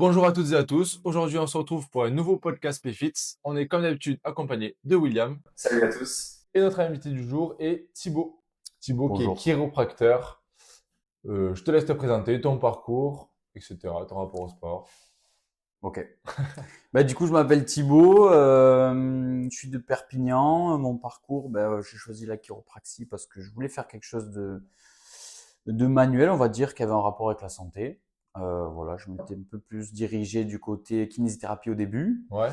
Bonjour à toutes et à tous. Aujourd'hui, on se retrouve pour un nouveau podcast PFITS. On est comme d'habitude accompagné de William Salut à tous. et notre invité du jour est Thibaut. Thibaut qui est Bonjour. chiropracteur. Je te laisse te présenter ton parcours, etc., ton rapport au sport. Ok. Du coup, je m'appelle Thibaut, je suis de Perpignan. Mon parcours, j'ai choisi la chiropraxie parce que je voulais faire quelque chose de manuel, on va dire, qui avait un rapport avec la santé. Voilà, je m'étais un peu plus dirigé du côté kinésithérapie au début. Ouais,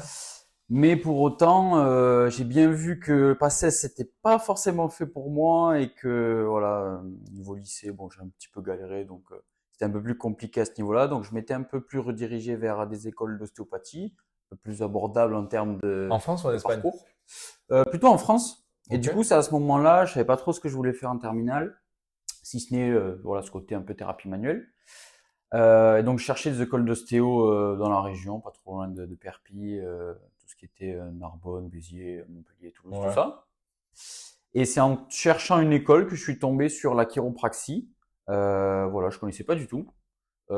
Mais pour autant, j'ai bien vu que le PACES, c'était pas forcément fait pour moi et que, voilà, niveau lycée, bon, j'ai un petit peu galéré, donc c'était un peu plus compliqué à ce niveau-là. Donc, je m'étais un peu plus redirigé vers des écoles d'ostéopathie, un peu plus abordables en termes en France ou en de Espagne? parcours. Plutôt en France. Et Ok. du coup, c'est à ce moment-là, je savais pas trop ce que je voulais faire en terminale, si ce n'est, voilà, ce côté un peu thérapie manuelle. Et donc, je cherchais des écoles d'ostéo dans la région, pas trop loin de Perpignan, tout ce qui était Narbonne, Béziers, Montpellier, Toulouse, tout Ouais. ça. Et c'est en cherchant une école que je suis tombé sur la chiropraxie. Voilà, je connaissais pas du tout.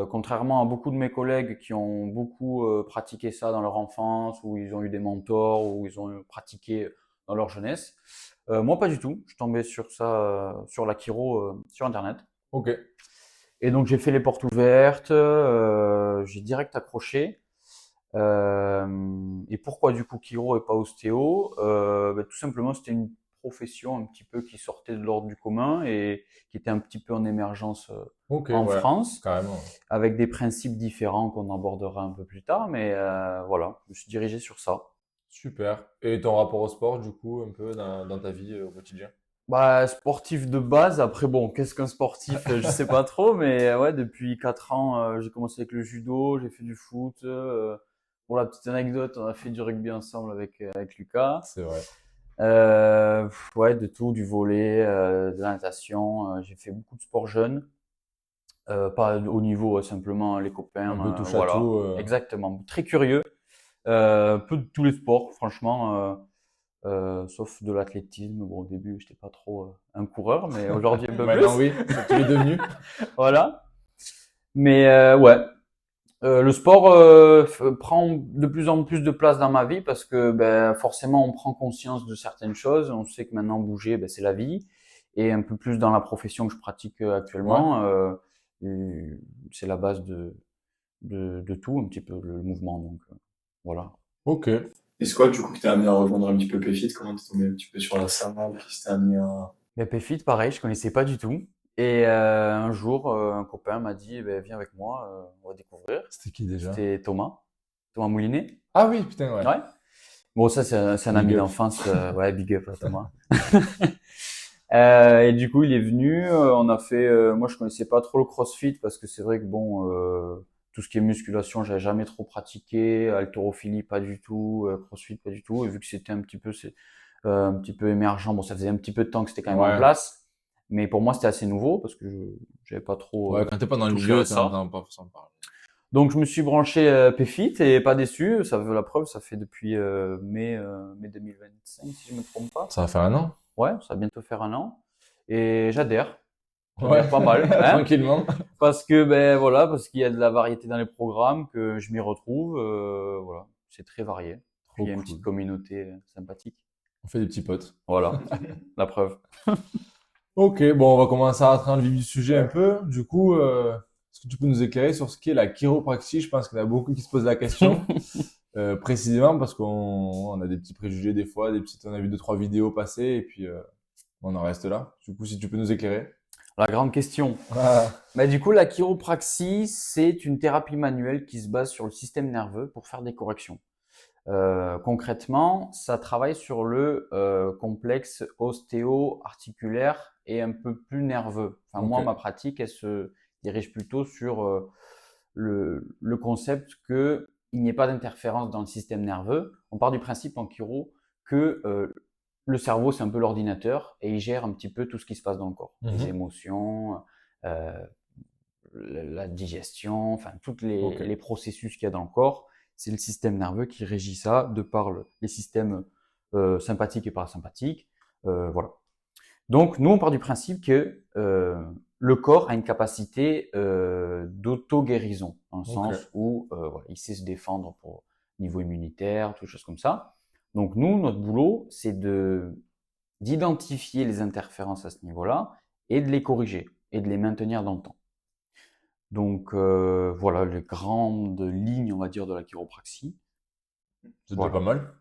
Contrairement à beaucoup de mes collègues qui ont beaucoup pratiqué ça dans leur enfance, où ils ont eu des mentors, où ils ont pratiqué dans leur jeunesse. Moi, pas du tout. Je suis tombé sur ça, sur la chiro, sur Internet. Ok. Et donc j'ai fait les portes ouvertes, j'ai direct accroché. Et pourquoi du coup chiro et pas ostéo? Tout simplement c'était une profession un petit peu qui sortait de l'ordre du commun et qui était un petit peu en émergence Ok, en ouais. France, Carrément. avec des principes différents qu'on abordera un peu plus tard. Mais voilà, je me suis dirigé sur ça. Super. Et ton rapport au sport, du coup, un peu dans ta vie au quotidien? Sportif de base. Après, bon, qu'est-ce qu'un sportif? Je sais pas trop, mais ouais, depuis 4 ans, j'ai commencé avec le judo, j'ai fait du foot. Pour la petite anecdote, on a fait du rugby ensemble avec Lucas. C'est vrai. Ouais, de tout, du volley, de la natation. J'ai fait beaucoup de sport jeune. Pas au niveau, simplement les Un peu copains, touche à voilà. tout. Exactement. Très curieux. Peu de tous les sports, franchement. Sauf de l'athlétisme. Bon, au début, j'étais pas trop un coureur, mais aujourd'hui un peu Maintenant, plus. oui, tu l'es devenu. Voilà. Mais ouais, le sport prend de plus en plus de place dans ma vie parce que forcément, on prend conscience de certaines choses. On sait que maintenant, bouger, c'est la vie. Et un peu plus dans la profession que je pratique Ouais. actuellement, c'est la base de tout, un petit peu, le mouvement. Donc, voilà. Ok. Et c'est quoi, du coup, qui t'a amené à rejoindre un petit peu PFIT? Comment t'es tombé un petit peu sur la salle? Qui t'a amené à... Mais PFIT, pareil, je connaissais pas du tout. Et un jour, un copain m'a dit, viens avec moi, on va découvrir. C'était qui déjà? C'était Thomas, Thomas Moulinet. Ah oui, putain, ouais. Ouais. Bon, ça, c'est un Big ami up. d'enfance. Ouais, big up à Thomas. Et du coup, il est venu. On a fait. Moi, je connaissais pas trop le CrossFit parce que c'est vrai que bon, tout ce qui est musculation, j'avais jamais trop pratiqué. Haltérophilie, pas du tout. CrossFit, pas du tout. Et vu que c'était un petit peu émergent, bon, ça faisait un petit peu de temps que c'était quand même en Ouais. place. Mais pour moi, c'était assez nouveau parce que j'avais pas trop Ouais, quand t'es pas dans le touché milieu, à t'en ça. entends pas forcément parler. Donc je me suis branché PFIT et pas déçu. Ça veut la preuve, ça fait depuis mai 2025 si je me trompe pas. Ça va faire un an? Ouais, ça va bientôt faire un an et j'adhère. Ouais, J'adhère pas mal, hein, tranquillement. parce que voilà, parce qu'il y a de la variété dans les programmes, que je m'y retrouve. Voilà, c'est très varié. Puis il Trop y a une petite cool. communauté sympathique. On fait des petits potes. Voilà, la preuve. Ok, bon, on va commencer à rentrer dans le vif du sujet un peu. Du coup, est-ce que tu peux nous éclairer sur ce qu'est la chiropraxie? Je pense qu'il y en a beaucoup qui se posent la question. Précisément parce qu'on a des petits préjugés des fois, on a vu deux, trois vidéos passer et puis on en reste là. Du coup, si tu peux nous éclairer. La grande question. Ah, Du coup, la chiropraxie, c'est une thérapie manuelle qui se base sur le système nerveux pour faire des corrections. Concrètement, ça travaille sur le complexe ostéo-articulaire et un peu plus nerveux. Enfin, ok. moi, ma pratique, elle se dirige plutôt sur le concept que il n'y ait pas d'interférence dans le système nerveux. On part du principe en chiro que le cerveau, c'est un peu l'ordinateur et il gère un petit peu tout ce qui se passe dans le corps. Les Mhm. émotions, euh, la digestion, enfin, tous Ok. les processus qu'il y a dans le corps. C'est le système nerveux qui régit ça de par les systèmes sympathiques et parasympathiques. Voilà. Donc, nous, on part du principe que le corps a une capacité d'auto-guérison, dans le Ok. sens où voilà, il sait se défendre pour niveau immunitaire, toutes choses comme ça. Donc, nous, notre boulot, c'est d'identifier les interférences à ce niveau-là et de les corriger et de les maintenir dans le temps. Donc, voilà les grandes lignes, on va dire, de la chiropraxie. C'est déjà pas Voilà. mal.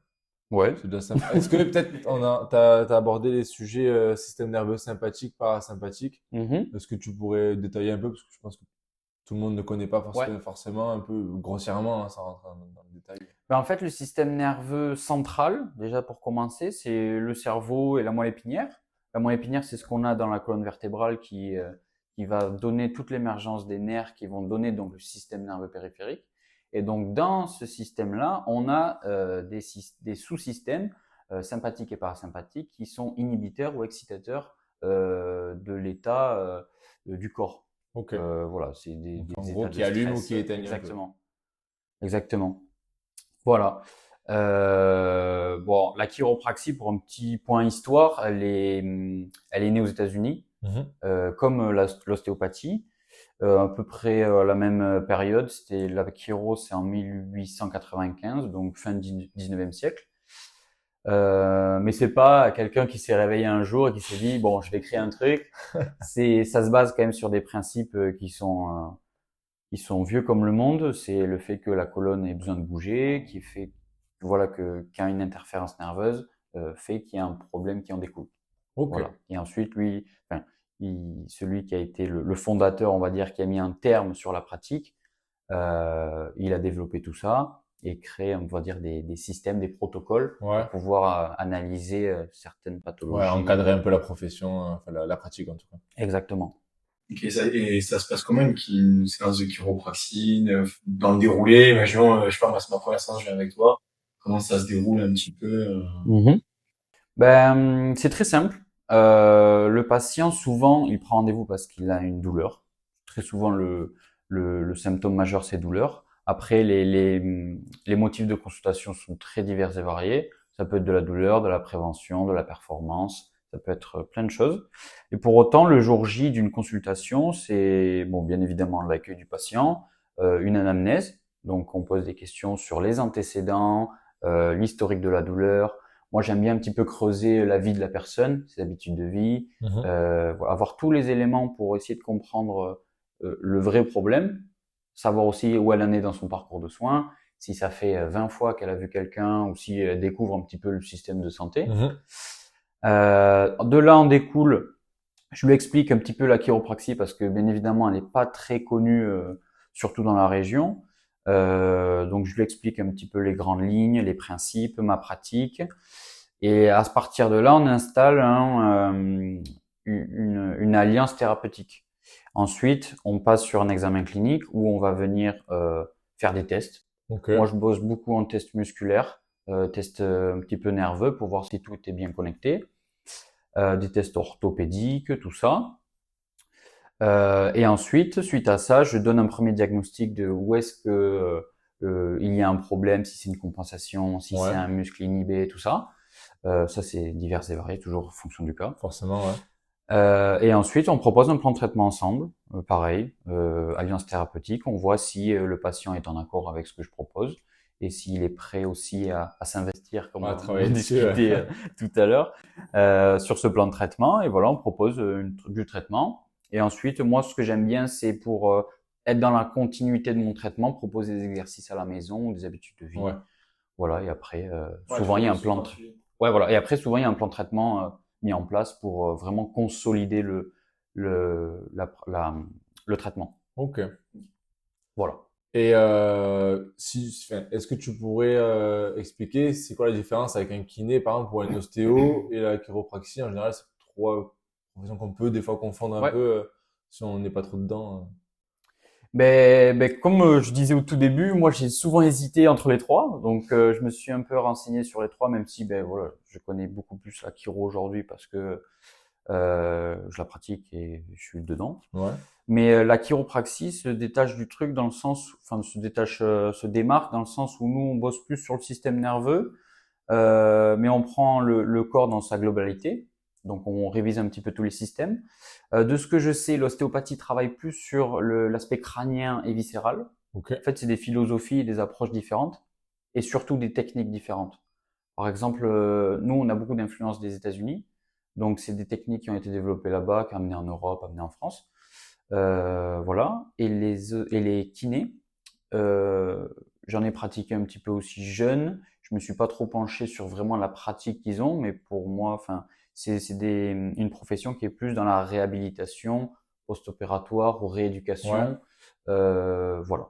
Ouais. C'est déjà sympa. Est-ce que peut-être t'as abordé les sujets système nerveux sympathique, parasympathique? Mhm. Est-ce que tu pourrais détailler un peu parce que je pense que tout le monde ne connaît pas Ouais. forcément un peu grossièrement, hein, ça rentre dans le détail. Ben, en fait, le système nerveux central, déjà pour commencer, c'est le cerveau et la moelle épinière. La moelle épinière, c'est ce qu'on a dans la colonne vertébrale qui va donner toute l'émergence des nerfs qui vont donner donc le système nerveux périphérique. Et donc, dans ce système-là, on a des sous-systèmes sympathiques et parasympathiques qui sont inhibiteurs ou excitateurs de l'état du corps. Ok. Voilà, c'est des, Donc, en des gros, états qui de allume ou stress. qui éteigne un peu. Exactement. Exactement. Voilà. Bon, la chiropraxie, pour un petit point histoire, elle est née aux États-Unis, Mhm. comme l'ostéopathie, à peu près à la même période. C'était la chiro, c'est en 1895, donc fin du 19e siècle. Mais c'est pas quelqu'un qui s'est réveillé un jour et qui s'est dit bon, je vais créer un truc. Ça se base quand même sur des principes qui sont vieux comme le monde. C'est le fait que la colonne ait besoin de bouger, qui fait voilà que quand une interférence nerveuse fait qu'il y a un problème qui en découle. Ok. Voilà. Et ensuite, lui, enfin, celui qui a été le fondateur, on va dire, qui a mis un terme sur la pratique, il a développé tout ça et créé, on va dire, des systèmes, des protocoles Ouais. pour pouvoir analyser certaines Ouais, pathologies. encadrer un peu la profession, enfin la pratique en tout cas. Exactement. Ok, et ça se passe comment une séance de chiropraxie dans le déroulé? Imaginons, je sais pas, moi, c'est ma première séance, je viens avec toi. Comment ça se déroule un petit peu? Mhm. Ben, c'est très simple. Le patient, souvent, il prend rendez-vous parce qu'il a une douleur. Très souvent, le symptôme majeur, c'est douleur. Après, les motifs de consultation sont très divers et variés. Ça peut être de la douleur, de la prévention, de la performance. Ça peut être plein de choses. Et pour autant, le jour J d'une consultation, c'est, bon, bien évidemment, l'accueil du patient, une anamnèse. Donc, on pose des questions sur les antécédents, l'historique de la douleur. Moi, j'aime bien un petit peu creuser la vie de la personne, ses habitudes de vie, Mhm. voilà, avoir tous les éléments pour essayer de comprendre le vrai problème, savoir aussi où elle en est dans son parcours de soins, si ça fait 20 fois qu'elle a vu quelqu'un ou si elle découvre un petit peu le système de santé. Mhm. De là en découle, je lui explique un petit peu la chiropraxie parce que bien évidemment, elle n'est pas très connue, surtout dans la région. Donc, je lui explique un petit peu les grandes lignes, les principes, ma pratique. Et à partir de là, on installe une alliance thérapeutique. Ensuite, on passe sur un examen clinique où on va venir faire des tests. Ok. Moi, je bosse beaucoup en test musculaire, test un petit peu nerveux pour voir si tout est bien connecté, des tests orthopédiques, tout ça. Et ensuite, suite à ça, je donne un premier diagnostic de où est-ce que il y a un problème, si c'est une compensation, si c'est Ouais. un muscle inhibé, tout ça. Ça, c'est divers et varié, toujours en fonction du cas. Forcément, ouais. Et ensuite, on propose un plan de traitement ensemble, pareil, alliance thérapeutique. On voit si le patient est en accord avec ce que je propose et s'il est prêt aussi à s'investir, comme On va on travailler en dessus. Ouais. discutait tout à l'heure, sur ce plan de traitement. Et voilà, on propose du traitement. Et ensuite, moi, ce que j'aime bien, c'est pour être dans la continuité de mon traitement, proposer des exercices à la maison, des habitudes de vie. Ouais. Voilà, et après, Ouais, souvent, il y a un plan de traitement. ouais, voilà. Et après, souvent, il y a un plan de traitement mis en place pour vraiment consolider le traitement. Ok. Voilà. Et enfin, est-ce que tu pourrais expliquer c'est quoi la différence avec un kiné, par exemple, ou un ostéo et la chiropraxie? En général, c'est trois professions qu'on peut des fois confondre un Ouais. peu si on n'est pas trop dedans. Comme je disais au tout début, moi, j'ai souvent hésité entre les trois. Donc, je me suis un peu renseigné sur les trois, même si, voilà, je connais beaucoup plus la chiro aujourd'hui parce que je la pratique et je suis dedans. Ouais. Mais la chiropraxie se détache du truc dans le sens, enfin se démarque dans le sens où nous on bosse plus sur le système nerveux, mais on prend le corps dans sa globalité. Donc, on révise un petit peu tous les systèmes. De ce que je sais, l'ostéopathie travaille plus sur l'aspect crânien et viscéral. Ok. En fait, c'est des philosophies et des approches différentes et surtout des techniques différentes. Par exemple, nous, on a beaucoup d'influence des États-Unis. Donc, c'est des techniques qui ont été développées là-bas, amenées en Europe, amenées en France. Voilà. Et les kinés, j'en ai pratiqué un petit peu aussi jeune. Je me suis pas trop penché sur vraiment la pratique qu'ils ont, mais pour moi, enfin, c'est une profession qui est plus dans la réhabilitation post-opératoire ou Ouais. rééducation. Voilà.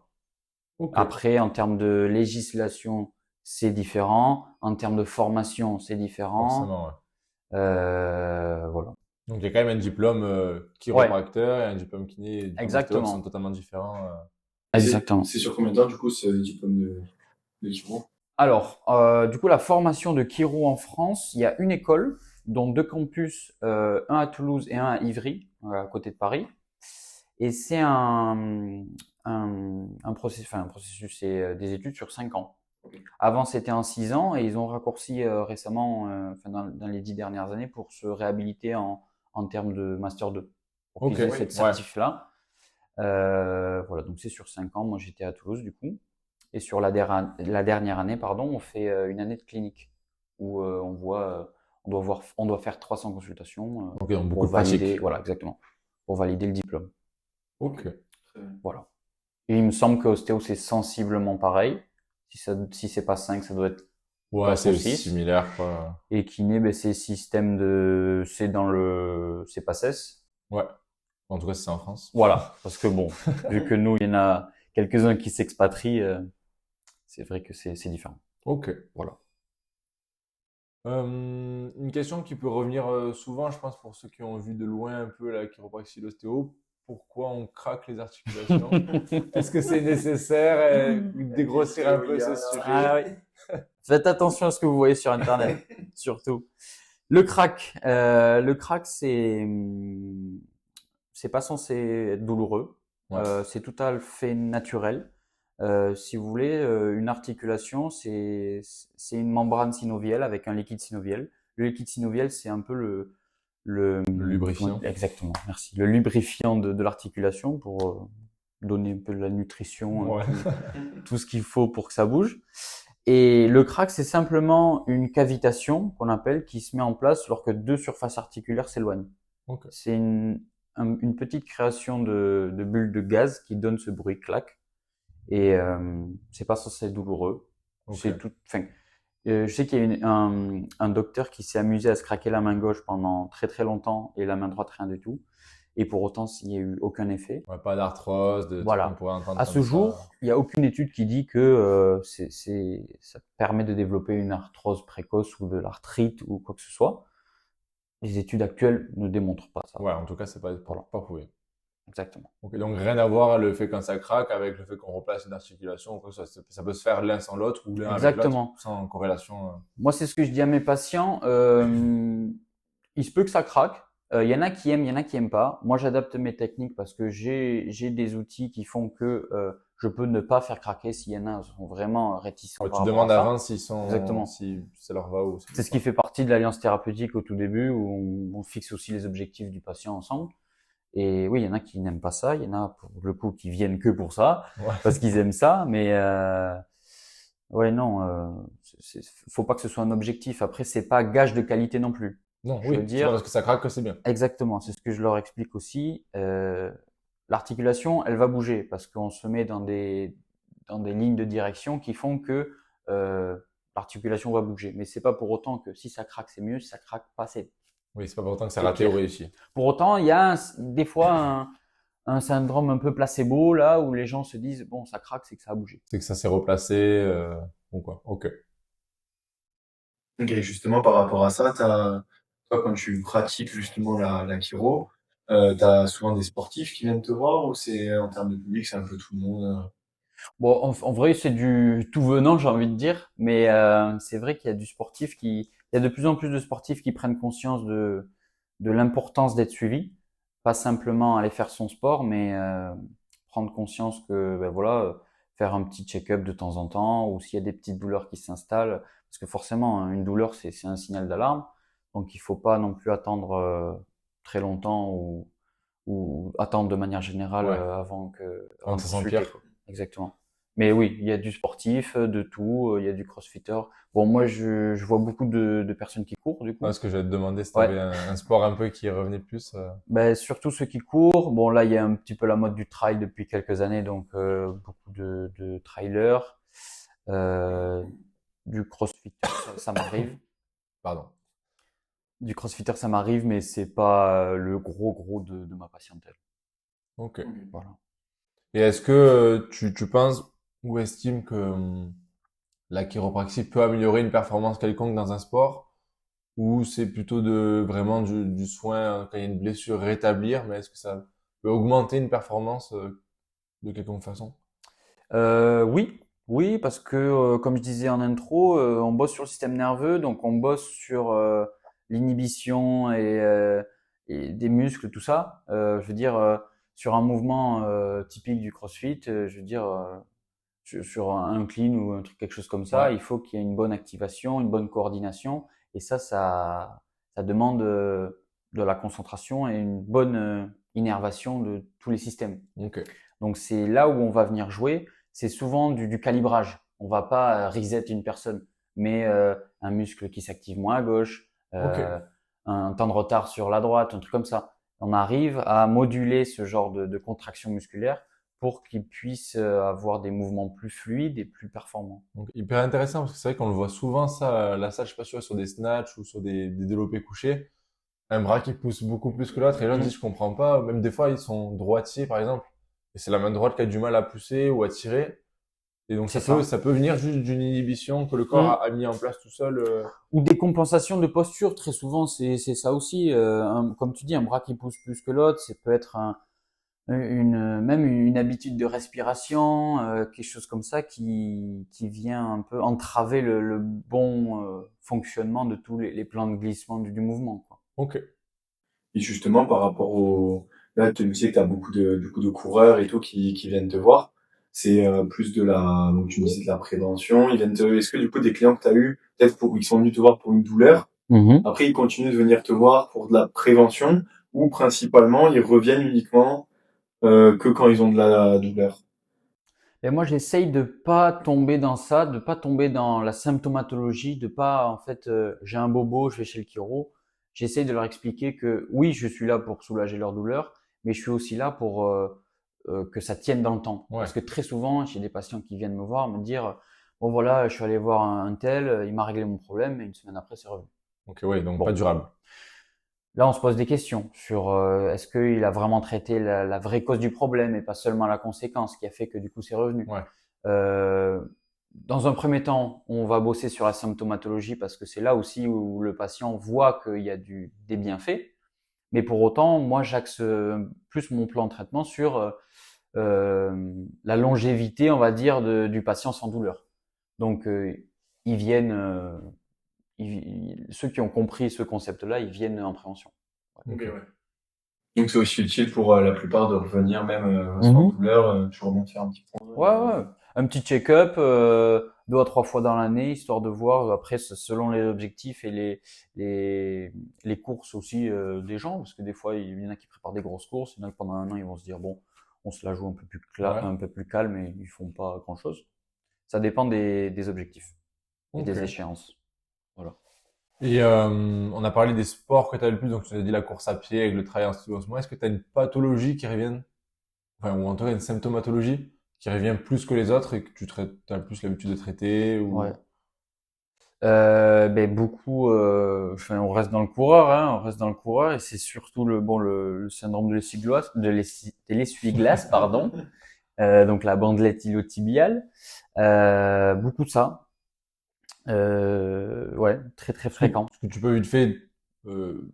Ok. Après, en termes de législation, c'est différent. En termes de formation, c'est différent. Forcément, ouais. Voilà. Donc, il y a quand même un diplôme Ouais, chiropracteur et un diplôme kiné et un diplôme ostéo qui sont exactement. totalement différents. Et Exactement. c'est sur combien de temps, du coup, ce diplôme de chiro? Alors, du coup, la formation de chiro en France, il y a une école, dont deux campus, un à Toulouse et un à Ivry, à côté de Paris. Et c'est un processus, c'est des études sur 5 ans. Avant, c'était en 6 ans et ils ont raccourci récemment, enfin, dans les 10 dernières années, pour se réhabiliter en termes de Master 2, pour Ok. qu'ils aient cette Ouais. certif-là. Voilà, donc c'est sur 5 ans. Moi, j'étais à Toulouse, du coup. Et sur la dernière année, pardon, on fait une année de clinique où on doit faire 300 consultations Ok, donc beaucoup pour de pratique. valider, voilà, exactement, pour valider le diplôme. Ok. Très bien. Voilà. Et il me semble que ostéo, c'est sensiblement pareil. Si c'est pas 5, ça doit être Ouais, 4 ou c'est 6. similaire, quoi. Et kiné, ben, c'est dans c'est PACES. Ouais. En tout cas, c'est en France. Voilà. Parce que bon, vu que nous, il y en a quelques-uns qui s'expatrient, c'est vrai que c'est différent. Ok. Voilà. Une question qui peut revenir souvent, je pense, pour ceux qui ont vu de loin un peu la chiropraxie, l'ostéo. Pourquoi on craque les articulations? Est-ce que c'est nécessaire de dégrossir un peu ce sujet? Ah oui. Faites attention à ce que vous voyez sur Internet, surtout. Le crack, c'est pas censé être douloureux. Ouais. C'est tout à fait naturel. Si vous voulez, une articulation, c'est une membrane synoviale avec un liquide synovial. Le liquide synovial, c'est un peu Le lubrifiant. exactement, merci, le lubrifiant de l'articulation pour donner un peu de la nutrition, Ouais. tout ce qu'il faut pour que ça bouge. Et le crack, c'est simplement une cavitation qu'on appelle qui se met en place lorsque deux surfaces articulaires s'éloignent. Ok. C'est une petite création de bulles de gaz qui donne ce bruit clac. Et c'est pas censé être douloureux. Ok. C'est tout. Enfin, je sais qu'il y a un docteur qui s'est amusé à se craquer la main gauche pendant très très longtemps et la main droite rien du tout. Et pour autant, il n'y a eu aucun effet. Ouais, pas d'arthrose, de trucs qu'on Voilà. pourrait entendre À comme ce ça. jour, il n'y a aucune étude qui dit que ça permet de développer une arthrose précoce ou de l'arthrite ou quoi que ce soit. Les études actuelles ne démontrent pas ça. Ouais, en tout cas, c'est pas, Voilà, pas prouvé. exactement. Ok, donc rien à voir le fait quand ça craque avec le fait qu'on replace une articulation ou quoi que ce soit. Ça peut se faire l'un sans l'autre ou l'un avec l'autre Exactement. sans corrélation. Moi, c'est ce que je dis à mes patients. Il se peut que ça craque. Il y en a qui aiment, il y en a qui aiment pas. Moi, j'adapte mes techniques parce que j'ai des outils qui font que je peux ne pas faire craquer s'il y en a qui sont vraiment réticents Ouais, par tu rapport à demandes ça. avant s'ils sont, Exactement. si ça leur va ou C'est ce qui fait partie de l'alliance thérapeutique au tout début où on fixe aussi les objectifs du patient ensemble. Et oui, il y en a qui n'aiment pas ça, il y en a pour le coup qui viennent que pour ça, Ouais. parce qu'ils aiment ça, mais ouais non, faut pas que ce soit un objectif. Après, c'est pas gage de qualité non plus. Non, Je veux oui, c'est pas parce dire, que ça craque que c'est bien. exactement, c'est ce que je leur explique aussi. L'articulation, elle va bouger parce qu'on se met dans des lignes de direction qui font que l'articulation va bouger. Mais c'est pas pour autant que si ça craque, c'est mieux, si ça craque pas, Oui, c'est pas pour autant que c'est c'est raté ou pire. réussi. Pour autant, il y a des fois un syndrome un peu placebo là où les gens se disent bon, ça craque, c'est que ça a bougé. C'est que ça s'est replacé ou quoi. Ok. Ok, justement, par rapport à ça, toi, quand tu pratiques justement la chiro, t'as souvent des sportifs qui viennent te voir ou c'est en termes de public, c'est un peu tout le monde? Bon, en vrai, c'est du tout venant, j'ai envie de dire, mais c'est vrai qu'il y a il y a de plus en plus de sportifs qui prennent conscience de l'importance d'être suivi, pas simplement aller faire son sport, mais prendre conscience que ben voilà, faire un petit check-up de temps en temps, ou s'il y a des petites douleurs qui s'installent, parce que forcément, hein, une douleur, c'est un signal d'alarme. Donc il faut pas non plus attendre très longtemps ou attendre de manière générale Ouais. avant Avant de que ça consulter, s'empire. quoi. Exactement. Mais oui, il y a du sportif, de tout, il y a du crossfitter. Bon, moi je vois beaucoup de personnes qui courent du Ah, coup. ce que j'allais te demander, si tu Ouais. avais un sport un peu qui revenait plus. Ben, surtout ceux qui courent. Bon, là, il y a un petit peu la mode du trail depuis quelques années, donc beaucoup de trailers. Euh, du crossfitter, ça m'arrive. Pardon. Du crossfitter, ça m'arrive, mais c'est pas le gros de ma patientèle. Ok. Voilà. Et est-ce que tu penses ou estimes que la chiropraxie peut améliorer une performance quelconque dans un sport, ou c'est plutôt vraiment du soin quand il y a une blessure rétablir, mais est-ce que ça peut augmenter une performance de quelconque façon? Oui, oui, parce que comme je disais en intro, on bosse sur le système nerveux, donc on bosse sur l'inhibition et des muscles, tout ça. Je veux dire, sur un mouvement typique du CrossFit, je veux dire, sur un clean ou un truc, quelque chose comme ça, Ouais. il faut qu'il y ait une bonne activation, une bonne coordination, et ça demande de la concentration et une bonne innervation de tous les systèmes. Ok. Donc c'est là où on va venir jouer. C'est souvent du calibrage. On va pas reset une personne, mais un muscle qui s'active moins à gauche, Ok. un temps de retard sur la droite, un truc comme ça. On arrive à moduler ce genre de contraction musculaire pour qu'il puisse avoir des mouvements plus fluides et plus performants. Donc, hyper intéressant parce que c'est vrai qu'on le voit souvent ça, la salle, je sais pas si tu vois, sur des snatchs ou sur des développés couchés, un bras qui pousse beaucoup plus que l'autre et les gens Mhm. disent je comprends pas, même des fois ils sont droitiers par exemple et c'est la main droite qui a du mal à pousser ou à tirer et donc C'est ça. ça peut venir juste d'une inhibition que le corps Mhm. a mis en place tout seul. Ou des compensations de posture, très souvent c'est ça aussi. Comme tu dis, un bras qui pousse plus que l'autre, ça peut être même une habitude de respiration, quelque chose comme ça qui vient un peu entraver le bon fonctionnement de tous les plans de glissement du mouvement, quoi. Ok. Et justement, par rapport au, là, tu me disais que tu as beaucoup du coup, de coureurs et tout qui viennent te voir. C'est plus de la, donc tu me disais de la prévention. Est-ce que du coup, des clients que tu as eu, peut-être ils sont venus te voir pour une douleur, Mhm. après ils continuent de venir te voir pour de la prévention, ou principalement ils reviennent uniquement que quand ils ont de la douleur? Et moi, j'essaye de pas tomber dans ça, de pas tomber dans la symptomatologie, de pas, en fait, j'ai un bobo, je vais chez le chiro. J'essaye de leur expliquer que oui, je suis là pour soulager leur douleur, mais je suis aussi là pour que ça tienne dans le temps. Ouais. Parce que très souvent, j'ai des patients qui viennent me voir, me dire, bon voilà, je suis allé voir un tel, il m'a réglé mon problème, et une semaine après, c'est revenu. Ok, ouais, donc pas Bon, durable. là, on se pose des questions sur est-ce qu'il a vraiment traité la vraie cause du problème et pas seulement la conséquence qui a fait que du coup c'est revenu. Ouais. Euh, dans un premier temps, on va bosser sur la symptomatologie parce que c'est là aussi où le patient voit qu'il y a des bienfaits. Mais pour autant, moi, j'axe plus mon plan de traitement sur la longévité, on va dire, du patient sans douleur. Donc, ils viennent, ceux qui ont compris ce concept-là, ils viennent en prévention. Ok, Ok. ouais. Donc c'est aussi utile pour la plupart de revenir même sans Mhm. douleur, toujours bien faire un petit point. Ouais, ouais. Un petit check-up, 2 à 3 fois dans l'année, histoire de voir, après, selon les objectifs et les courses aussi des gens, parce que des fois, il y en a qui préparent des grosses courses, il y en a qui pendant un an, ils vont se dire, bon, on se la joue Ouais. un peu plus calme et ils font pas grand-chose. Ça dépend des objectifs et Ok. des échéances. Voilà. Et on a parlé des sports que tu as le plus, donc tu as dit la course à pied avec le travail en studio en ce moment. Est-ce que tu as une pathologie qui revient, enfin, ou en tout cas une symptomatologie qui revient plus que les autres et que as plus l'habitude de traiter Ouais. ou... Ben beaucoup, enfin, on reste dans le coureur, hein, on reste dans le coureur, et c'est surtout le syndrome de l'essuie-glace, pardon. Donc la bandelette îliotibiale, beaucoup de ça, ouais, très très fréquent. Est-ce que tu peux vite fait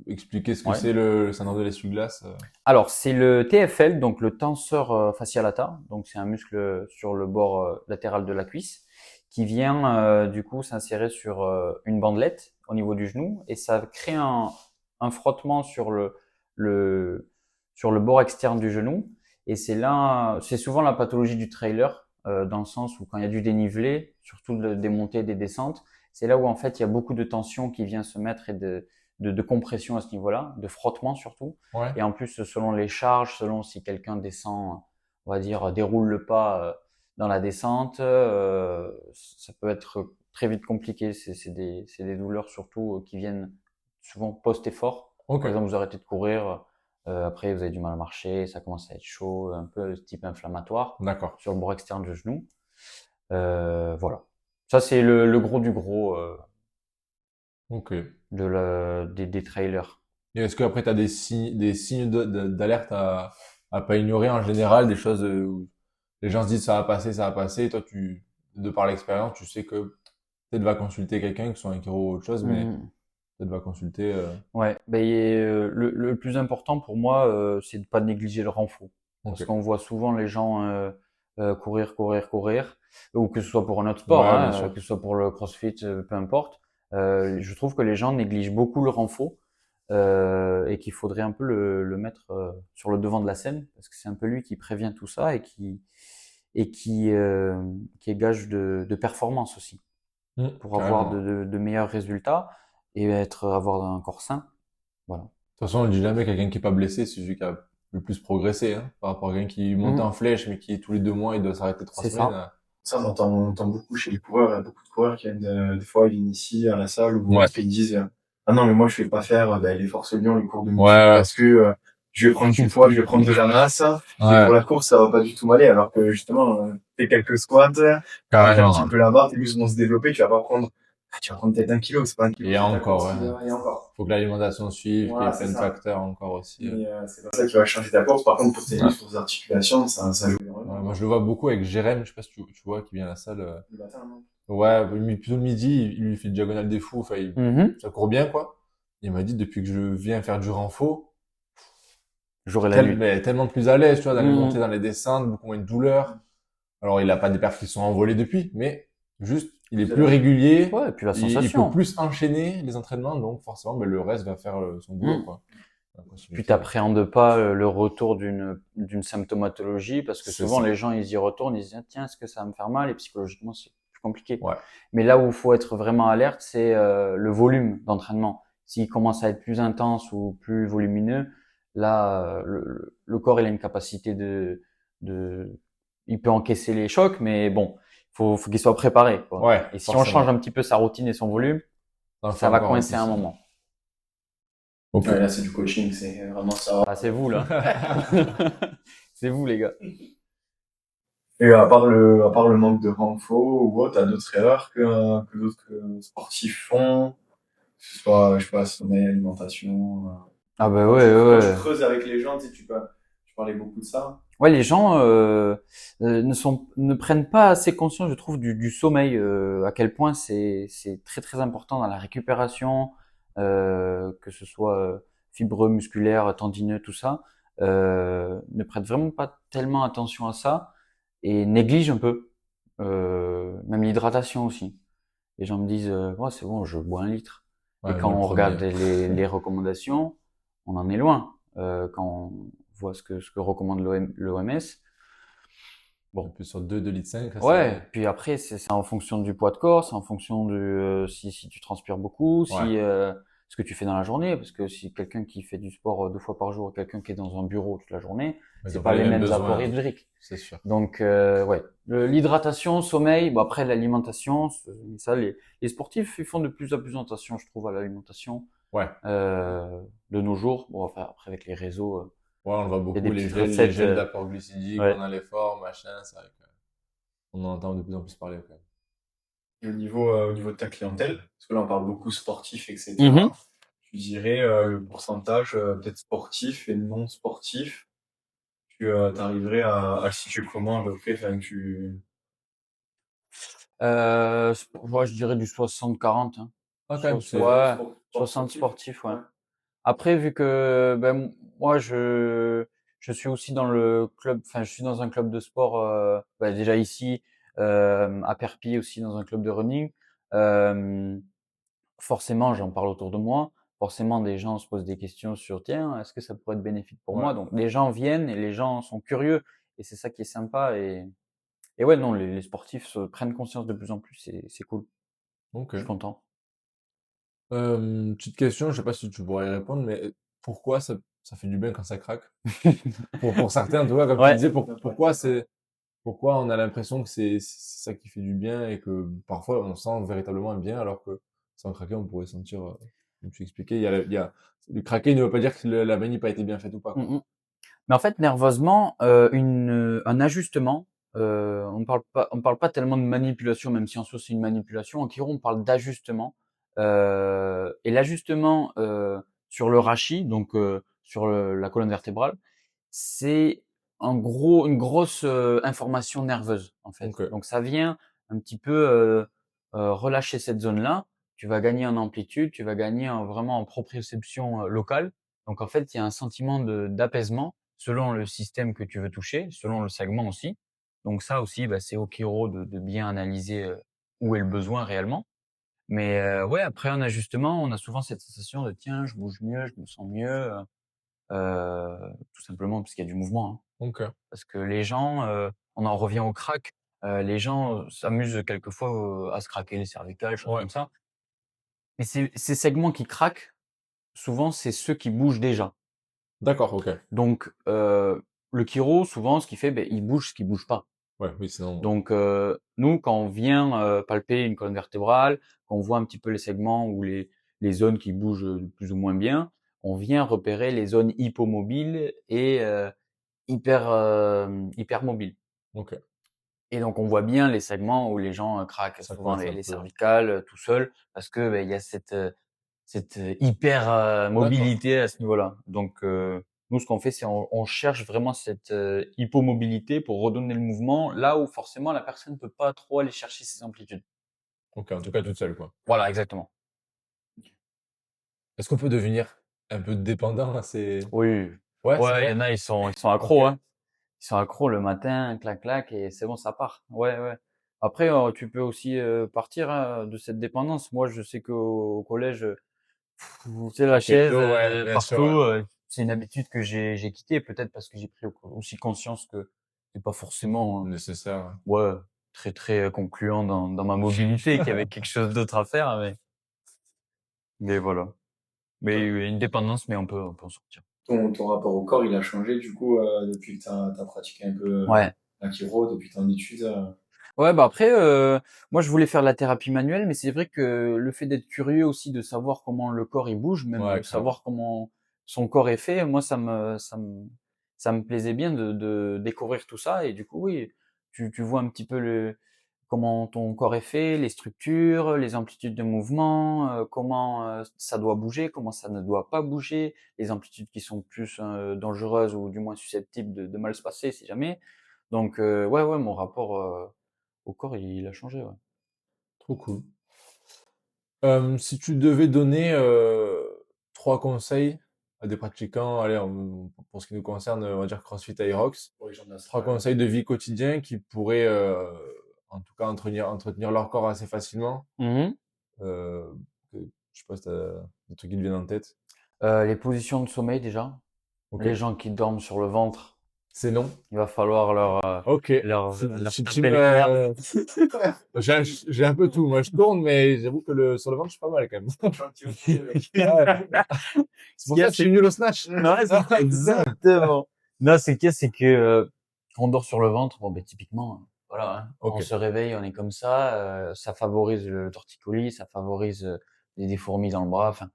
expliquer ce que Ouais. c'est le syndrome de l'essuie-glace Alors c'est le TFL, donc le tenseur fascial lata, donc c'est un muscle sur le bord latéral de la cuisse qui vient du coup s'insérer sur une bandelette au niveau du genou et ça crée un frottement le sur le bord externe du genou et c'est souvent la pathologie du trailer dans le sens où quand il y a du dénivelé, surtout des montées et des descentes, c'est là où en fait il y a beaucoup de tension qui vient se mettre et de compression à ce niveau-là, de frottement surtout. Ouais. Et en plus, selon les charges, selon si quelqu'un descend, on va dire, déroule le pas dans la descente, ça peut être très vite compliqué. C'est des douleurs surtout qui viennent souvent post-effort. Ok. Par exemple, vous arrêtez de courir, après vous avez du mal à marcher, ça commence à être chaud, un peu type inflammatoire D'accord. sur le bord externe du genou. Voilà. Ça, c'est le gros du gros Ok. des trailers. Et est-ce qu'après, tu as des signes d'alerte à pas ignorer en général, des choses où les gens se disent ça va passer, et toi, de par l'expérience, tu sais que peut-être va consulter quelqu'un, que ce soit un chiro ou autre chose, mais Mhm. peut-être va consulter. Ouais, ben, le plus important pour moi, c'est de pas négliger le renfort. Parce Ok. qu'on voit souvent les gens courir, courir, courir, ou que ce soit pour un autre sport, Ouais, bien hein, sûr. que ce soit pour le CrossFit, peu importe. Je trouve que les gens négligent beaucoup le renfort et qu'il faudrait un peu le mettre sur le devant de la scène, parce que c'est un peu lui qui prévient tout ça et qui est gage de performance aussi, pour avoir Carrément. De de meilleurs résultats et avoir un corps sain. Voilà. toute façon, on ne dit jamais quelqu'un qui est pas blessé, c'est celui qui a le plus progressé, hein, par rapport à quelqu'un qui monte Mhm. en flèche, mais qui tous les 2 mois, il doit s'arrêter 3 semaines. C'est ça. Ça, on entend beaucoup chez les coureurs. Il y a beaucoup de coureurs qui viennent, des fois, ils viennent ici à la salle où Ouais. ils disent, ah non, mais moi, je vais pas faire, les forces Lyon, les cours de Ouais, muscu ouais. parce que, je vais prendre du poids, je vais prendre de la masse. Et Ouais, pour la course, ça va pas du tout m'aller. Alors que, justement, fais quelques squats, bouge un petit carrément. peu la barre, tes muscles vont se développer, tu vas prendre peut-être 1 kilo, c'est pas 1 kilo Et qui est ta encore, course, ouais. et encore. Faut que l'alimentation suive, qu'il y Voilà, ait c'est plein de ça. facteurs encore aussi. Mais, c'est pas ça qui va changer ta course. Par contre, pour tes Ouais. muscles, pour tes articulations, ça joue Ouais, énormément. moi, je le vois beaucoup avec Jérém, je sais pas si tu vois, qui vient à la salle. Le matin, non? Ouais, plutôt le midi, il lui fait une diagonale des fous, enfin, Mhm. ça court bien, quoi. Il m'a dit, depuis que je viens faire du renfort, Jour et la nuit. mais tellement plus à l'aise, tu vois, dans les montées, Mhm. dans les descentes, beaucoup moins de douleur. Alors, il a pas des perfs qui sont envolés depuis, mais juste, il est Plus à plus l'aise. régulier, Ouais, et puis la il peut sensation. plus enchaîner les entraînements, donc forcément, ben, le reste va faire son boulot, Mhm. quoi. La Puis continuité. t'appréhendes pas le retour d'une symptomatologie, parce que C'est souvent les ça. gens ils y retournent, ils se disent ah, tiens, est-ce que ça va me faire mal, et psychologiquement c'est plus compliqué. Ouais. Mais là où il faut être vraiment alerte, c'est le volume d'entraînement. S'il commence à être plus intense ou plus volumineux, là le corps il a une capacité de il peut encaisser les chocs, mais bon, faut qu'il soit préparé, quoi. Ouais, Et si on change forcément. un petit peu sa routine et son volume, Ça en fait ça va encore un coincer à un plus. moment. Ok. Ouais, là, c'est du coaching, c'est vraiment ça. Ah, c'est vous là. C'est vous les gars. Et à part le manque de renfort ou autre, t'as d'autres erreurs que d'autres sportifs font, que ce soit, je sais pas, sommeil, alimentation. Ah bah Quand ouais, quand tu ouais. creuses avec les gens, tu parlais beaucoup de ça. Ouais, les gens ne prennent pas assez conscience, je trouve, du sommeil, à quel point c'est très très important dans la récupération, que ce soit fibreux, musculaire, tendineux, tout ça, ne prennent vraiment pas tellement attention à ça et négligent un peu, même l'hydratation aussi. Les gens me disent, ouais, c'est bon, je bois 1 litre. Et Ouais, quand moi le on premier. regarde les recommandations, on en est loin. Quand on voit ce que recommande l'OMS, Un bon, peu sur 2 litres 5, là, ouais. c'est... Puis après, c'est en fonction du poids de corps, c'est en fonction si tu transpires beaucoup, Ouais. si ce que tu fais dans la journée, parce que si quelqu'un qui fait du sport 2 fois par jour, et quelqu'un qui est dans un bureau toute la journée, Mais ils c'est ont pas pas les les mêmes mêmes apports besoins, hein, hydriques. c'est sûr. Donc ouais, l'hydratation, sommeil, bon après l'alimentation, ça les sportifs ils font de plus en plus attention, je trouve, à l'alimentation Ouais. de nos jours. Bon enfin, après avec les réseaux, Ouais, on le voit il y a beaucoup, des petites les recettes. gels d'apport glucidique Ouais. pendant l'effort, machin, c'est vrai qu'on en entend de plus en plus parler, quand même. Et au niveau de ta clientèle, parce que là, on parle beaucoup sportif, Mhm. etc. Tu dirais le pourcentage peut-être sportif et non sportif. Tu arriverais à le situer comment à peu près, enfin, Moi je dirais du 60-40. Hein. Ah, quand même, c'est... 60 Ouais, 60 sportif. sportifs, ouais. Après, vu que ben, moi, je suis aussi dans le club, enfin, je suis dans un club de sport, ben, déjà ici, à Perpignan aussi, dans un club de running. Euh, Forcément, j'en parle autour de moi. Forcément, des gens se posent des questions sur, tiens, est-ce que ça pourrait être bénéfique pour Ouais. moi? Donc, les gens viennent et les gens sont curieux. Et c'est ça qui est sympa. Et ouais, non, les sportifs se prennent conscience de plus en plus. C'est cool. Ok. Je suis content. Petite question, je sais pas si tu pourrais y répondre, mais pourquoi ça fait du bien quand ça craque? Pour certains, en tout cas, comme tu Ouais. disais, pourquoi on a l'impression que c'est ça qui fait du bien et que parfois on sent véritablement un bien alors que sans craquer, on pourrait sentir, comme tu expliquais, le craquer ne veut pas dire que la manip a été bien faite ou pas, quoi. Mm, mm. Mais en fait, nerveusement, un ajustement, on parle pas tellement de manipulation, même si en soi c'est une manipulation. En chiro, on parle d'ajustement. Et l'ajustement sur le rachis, donc sur la colonne vertébrale, c'est en gros une grosse information nerveuse en fait. Ok, Donc ça vient un petit peu relâcher cette zone-là. Tu vas gagner en amplitude, tu vas gagner vraiment en proprioception locale. Donc en fait, il y a un sentiment d'apaisement selon le système que tu veux toucher, selon le segment aussi. Donc ça aussi, bah, c'est au chiro de bien analyser où est le besoin réellement. Mais ouais, après un ajustement, on a souvent cette sensation de tiens, je bouge mieux, je me sens mieux, tout simplement parce qu'il y a du mouvement, hein. ok. Parce que les gens, on en revient au crack, les gens s'amusent quelquefois à se craquer les cervicales, choses Ouais. comme ça. Mais ces segments qui craquent, souvent, c'est ceux qui bougent déjà. D'accord, ok. Donc, le chiro, souvent, ce qu'il fait, ben, il bouge ce qui bouge pas. Ouais, oui, sinon, Donc, nous, quand on vient palper une colonne vertébrale, quand on voit un petit peu les segments ou les zones qui bougent plus ou moins bien, on vient repérer les zones hypomobiles et hyper mobiles. ok. Et donc, on voit bien les segments où les gens craquent Ça souvent coince un les peu. cervicales tout seuls parce que ben, il y a cette hyper D'accord. mobilité à ce niveau-là. Donc, nous, ce qu'on fait, c'est on cherche vraiment cette hypomobilité pour redonner le mouvement là où forcément la personne ne peut pas trop aller chercher ses amplitudes. Ok, en tout cas, toute seule, quoi. Voilà, exactement. Est-ce qu'on peut devenir un peu dépendant à ces... Oui. Ouais, c'est Ouais, il y vrai. en a, ils sont Ok. accros, hein. Ils sont accros le matin, clac clac, et c'est bon, ça part. Ouais, ouais. Après, tu peux aussi partir hein, de cette dépendance. Moi, je sais qu'au collège, c'est la Ok. chaise Ouais, bien partout. sûr, ouais. C'est une habitude que j'ai quittée, peut-être parce que j'ai pris aussi conscience que c'est pas forcément, Nécessaire. ouais, très très concluant dans ma mobilité, qu'il y avait quelque chose d'autre à faire, mais voilà. Mais une dépendance, mais on peut en sortir. Ton rapport au corps, il a changé du coup depuis que tu as pratiqué un peu Ouais. la chiro, depuis ton étude. Ouais, bah après, moi je voulais faire de la thérapie manuelle, mais c'est vrai que le fait d'être curieux aussi, de savoir comment le corps il bouge, même Ouais, de clairement. savoir comment son corps est fait, moi ça me plaisait bien de découvrir tout ça. Et du coup, oui, tu vois un petit peu comment ton corps est fait, les structures, les amplitudes de mouvement, comment ça doit bouger, comment ça ne doit pas bouger, les amplitudes qui sont plus dangereuses ou du moins susceptibles de mal se passer si jamais. Donc ouais, ouais, mon rapport au corps, il a changé, ouais. Trop cool. Si tu devais donner 3 conseils à des pratiquants, allez, pour ce qui nous concerne, on va dire CrossFit Aerox, Pour les gens de la 3 conseils de vie quotidien qui pourraient, en tout cas, entretenir leur corps assez facilement. Mhm. Euh, je sais pas si t'as des trucs qui te viennent en tête. Les positions de sommeil déjà. Ok. Les gens qui dorment sur le ventre, C'est non. il va falloir Ok. leur Tu taper les nerfs. j'ai un peu tout. Moi, je tourne, mais j'avoue que sur le ventre, je suis pas mal quand même. C'est Ce pour qu'il y ça a, que je c'est suis nul au snatch. ouais, c'est exactement. Non, c'est qu'il y a, c'est que on dort sur le ventre. Bon, ben typiquement, voilà, hein, on Ok. se réveille, on est comme ça. Ça favorise le torticolis, ça favorise des fourmis dans le bras. Enfin,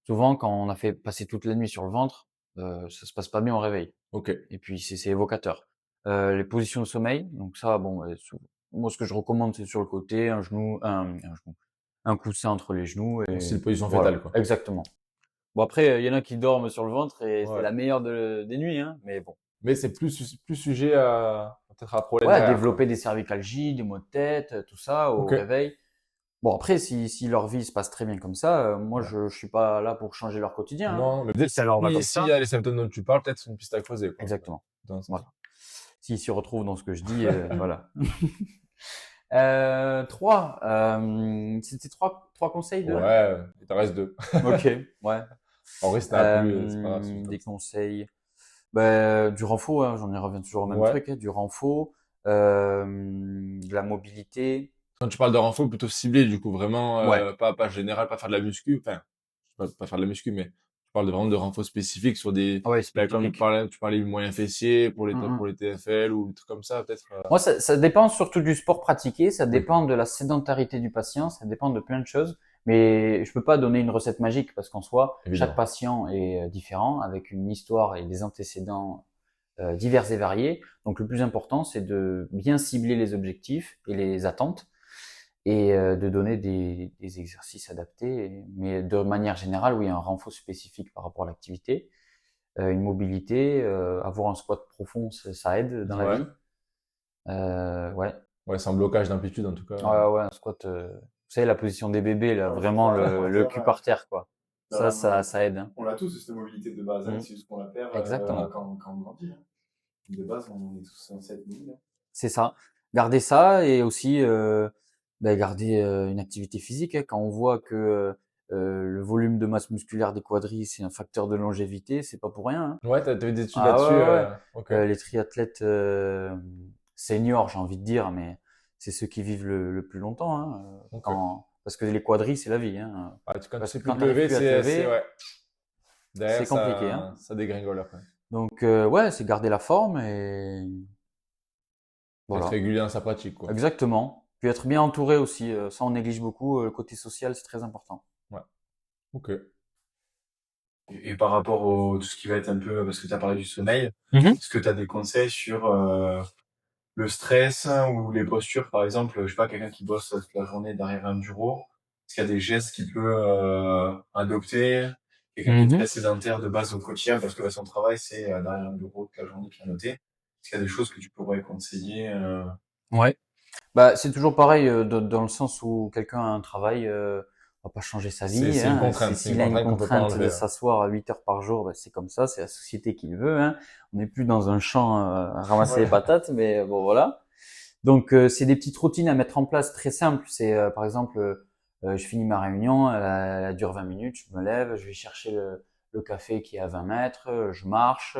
souvent, quand on a fait passer toute la nuit sur le ventre, ça se passe pas bien au réveil. Ok. Et puis c'est évocateur. Les positions de sommeil, donc ça, bon, moi ce que je recommande, c'est sur le côté, un genou, un coussin entre les genoux Bon, c'est et une position voilà, fétale, quoi. exactement. Bon après, il y en a qui dorment sur le ventre et c'est Ouais. la meilleure des nuits, hein, mais bon. Mais c'est plus sujet à, peut-être à problème Ouais, à derrière, quoi. développer des cervicalgies, des maux de tête, tout ça au Ok. réveil. Bon après, si leur vie se passe très bien comme ça, moi Ouais. je suis pas là pour changer leur quotidien, hein. Non, mais peut-être Ça leur va comme s'il ça. y a les symptômes dont tu parles, peut-être c'est une piste à creuser, quoi. Exactement. Dans ce cas. Voilà. S'ils s'y retrouvent dans ce que je dis, voilà. Trois. C'était trois conseils de. Ouais, il t'en reste 2. Ok, ouais. En vrai, si t'as plus, c'est pas grave, c'est comme Des ça. conseils. Ben, du renfort, hein, j'en ai reviens toujours au même Ouais. truc, hein, du renfort, de la mobilité, Quand tu parles de renfort, plutôt ciblé, du coup, vraiment, Ouais. pas général, pas faire de la muscu, enfin, pas faire de la muscu, mais je parle de vraiment de renfort spécifique sur des, Ouais, là, comme spécifique. tu parlais du moyen fessier Mm, pour mm. les TFL ou des trucs comme ça, peut-être. Moi, ça dépend surtout du sport pratiqué, ça Oui, dépend de la sédentarité du patient, ça dépend de plein de choses. Mais je peux pas donner une recette magique parce qu'en soi, chaque évidemment. patient est différent, avec une histoire et des antécédents divers et variés. Donc le plus important, c'est de bien cibler les objectifs et les attentes et de donner des exercices adaptés. Mais de manière générale, oui, un renfort spécifique par rapport à l'activité, une mobilité, avoir un squat profond, ça aide dans la Ouais. vie. Ouais, Ouais, sans blocage d'amplitude, en tout cas. ouais, ouais, un squat. Vous savez la position des bébés là, Ouais, vraiment par le terre, cul par terre quoi. bah, Ça aide. Hein. on l'a tous, cette mobilité de base, hein. Mm. C'est juste qu'on la perd Exactement. quand on grandit, hein. De base, on est tous censés être mobiles, hein. C'est ça. Garder ça et aussi garder une activité physique. Hein. Quand on voit que le volume de masse musculaire des quadris c'est un facteur de longévité, c'est pas pour rien. Hein. Ouais, t'as eu des études Ah là-dessus, ouais, ouais, ouais. ok. Les triathlètes seniors, j'ai envie de dire, mais c'est ceux qui vivent le plus longtemps. Hein, Ok. quand parce que les quadris c'est la vie. Hein. Ah, quand tu Parce sais que plus quand te t'arrives lever, plus à te lever, ouais. Derrière, c'est compliqué. Hein. ça dégringole après. Donc ouais, c'est garder la forme et Être voilà. régulier dans sa pratique, quoi. Exactement. Puis être bien entouré aussi, ça on néglige beaucoup. Le côté social, c'est très important. Ouais. Ok. Et par rapport au tout ce qui va être un peu, parce que tu as parlé du sommeil, Mhm. est-ce que tu as des conseils sur le stress ou les postures, par exemple, je sais pas, quelqu'un qui bosse toute la journée derrière un bureau, est-ce qu'il y a des gestes qu'il peut adopter? Quelqu'un qui est Mhm. très sédentaire de base au quotidien, parce que bah, son travail, c'est derrière un bureau toute la journée pianoter. Est-ce qu'il y a des choses que tu pourrais conseiller Ouais. Bah, c'est toujours pareil dans le sens où quelqu'un a un travail, va pas changer sa vie. Hein. C'est une S'il a une contrainte qu'on peut pas contrainte de enlever. Ouais. s'asseoir à 8 heures par jour, bah, c'est comme ça, c'est la société qui le veut. Hein. On n'est plus dans un champ à ramasser les Ouais. patates, mais bon voilà. Donc c'est des petites routines à mettre en place très simples. C'est par exemple, je finis ma réunion, elle dure 20 minutes, je me lève, je vais chercher le café qui est à 20 mètres, je marche,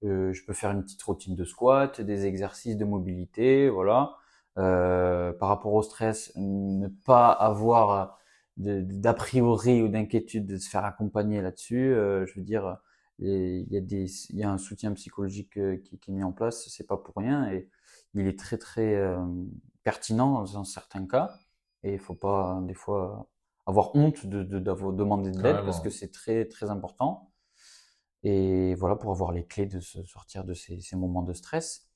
je peux faire une petite routine de squat, des exercices de mobilité, voilà. Par rapport au stress, ne pas avoir d'a priori ou d'inquiétude de se faire accompagner là-dessus. Je veux dire, il y a un soutien psychologique qui est mis en place, c'est pas pour rien et il est très très pertinent dans certains cas et il faut pas des fois avoir honte d'avoir demandé de l'aide parce que Carrément. c'est très très important et voilà pour avoir les clés de se sortir de ces moments de stress.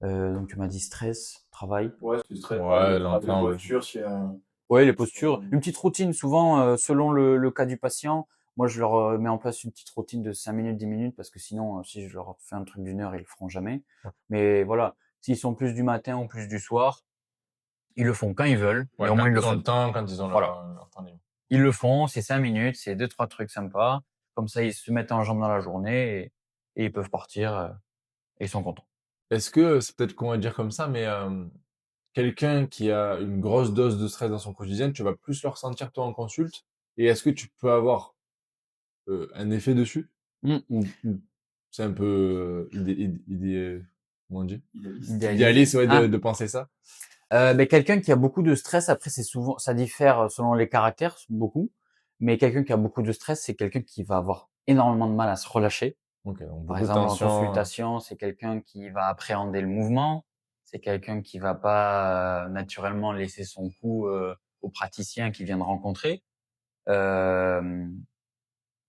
Donc tu m'as dit stress, travail. Ouais, c'est du stress, Ouais, les l'enfant, ouais. postures, c'est Ouais, les postures. Une petite routine, souvent, selon le cas du patient. Moi, je leur mets en place une petite routine de 5 minutes, 10 minutes, parce que sinon, si je leur fais un truc d'une heure, ils le feront jamais. Mais voilà, s'ils sont plus du matin ou plus du soir, ils le font quand ils veulent, mais Ouais, au quand moins ils le ils ont le font. temps, quand ils ont Voilà. leur temps libre. Ils le font, c'est 5 minutes, c'est deux trois trucs sympas. Comme ça, ils se mettent en jambe dans la journée et ils peuvent partir et ils sont contents. Est-ce que, c'est peut-être qu'on va dire comme ça, mais quelqu'un qui a une grosse dose de stress dans son quotidien, tu vas plus le ressentir toi en consulte. Et est-ce que tu peux avoir un effet dessus? Mm. Ou c'est un peu comment on dit? Idéalisé. Idéaliste, ouais, Ah. de penser ça? Quelqu'un qui a beaucoup de stress, après c'est souvent, ça diffère selon les caractères, beaucoup. Mais quelqu'un qui a beaucoup de stress, c'est quelqu'un qui va avoir énormément de mal à se relâcher. Ok, donc Par beaucoup de exemple, en tension. consultation, c'est quelqu'un qui va appréhender le mouvement. C'est quelqu'un qui va pas naturellement laisser son coup au praticien qu'il vient de rencontrer. Euh,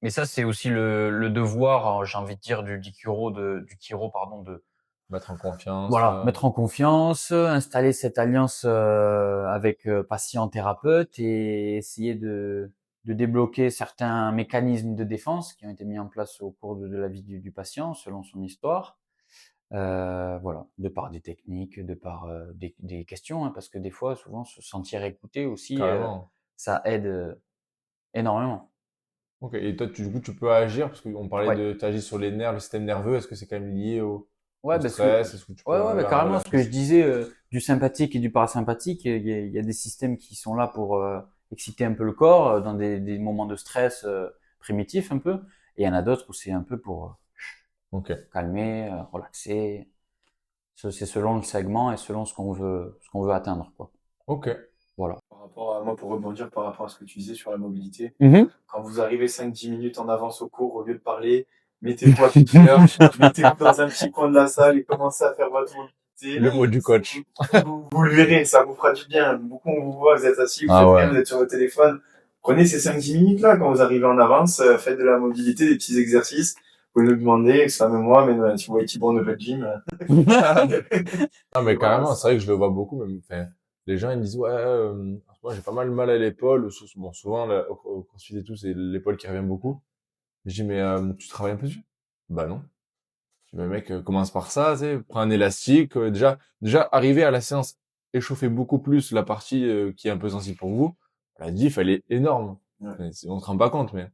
mais ça, c'est aussi le devoir, j'ai envie de dire, du chiro, pardon, de Mettre en confiance. voilà, mettre en confiance, installer cette alliance avec patient-thérapeute et essayer de débloquer certains mécanismes de défense qui ont été mis en place au cours de la vie du patient selon son histoire. Voilà, de par des techniques, de par des questions, hein, parce que des fois, souvent, se sentir écouté aussi, Carrément. ça aide énormément. Ok, et toi, du coup, tu peux agir, parce qu'on parlait Ouais. de, t'agis sur les nerfs, le système nerveux, est-ce que c'est quand même lié Ouais, au parce que stress? Est-ce que tu peux ouais, arriver bah, à carrément ce relâcher que je ça? disais du sympathique et du parasympathique, il y a des systèmes qui sont là pour exciter un peu le corps dans des moments de stress primitifs un peu, et il y en a d'autres où c'est un peu pour Ok. calmer, relaxer. C'est selon le segment et selon ce qu'on veut atteindre quoi. Ok. Voilà. Par rapport à moi, pour rebondir par rapport à ce que tu disais sur la mobilité, quand vous arrivez 5-10 minutes en avance au cours, au lieu de parler, mettez-vous à plusieurs, mettez-vous dans un petit coin de la salle et commencez à faire votre mobilité. Le mot du coach. Vous le verrez, ça vous fera du bien. Beaucoup, on vous voit, vous êtes assis, vous Ah faites ouais. rien, vous êtes sur votre téléphone. Prenez ces 5-10 minutes-là quand vous arrivez en avance, faites de la mobilité, des petits exercices. Vous le demandez, que ce soit même moi, mais si vous voyez Thibaut de votre gym. Ah, mais Voilà, carrément, c'est vrai que je le vois beaucoup, même, enfin, les gens, ils me disent, ouais, moi, j'ai pas mal mal à l'épaule. Bon, souvent, là, au CrossFit et tout, c'est l'épaule qui revient beaucoup. Je dis, mais, tu travailles un peu dessus? Bah, non. Je dis, mais mec, commence par ça, tu sais, prends un élastique, déjà, arriver à la séance, échauffer beaucoup plus la partie, qui est un peu sensible pour vous. La diff, elle est énorme. Ouais. Enfin, on se rend pas compte, mais,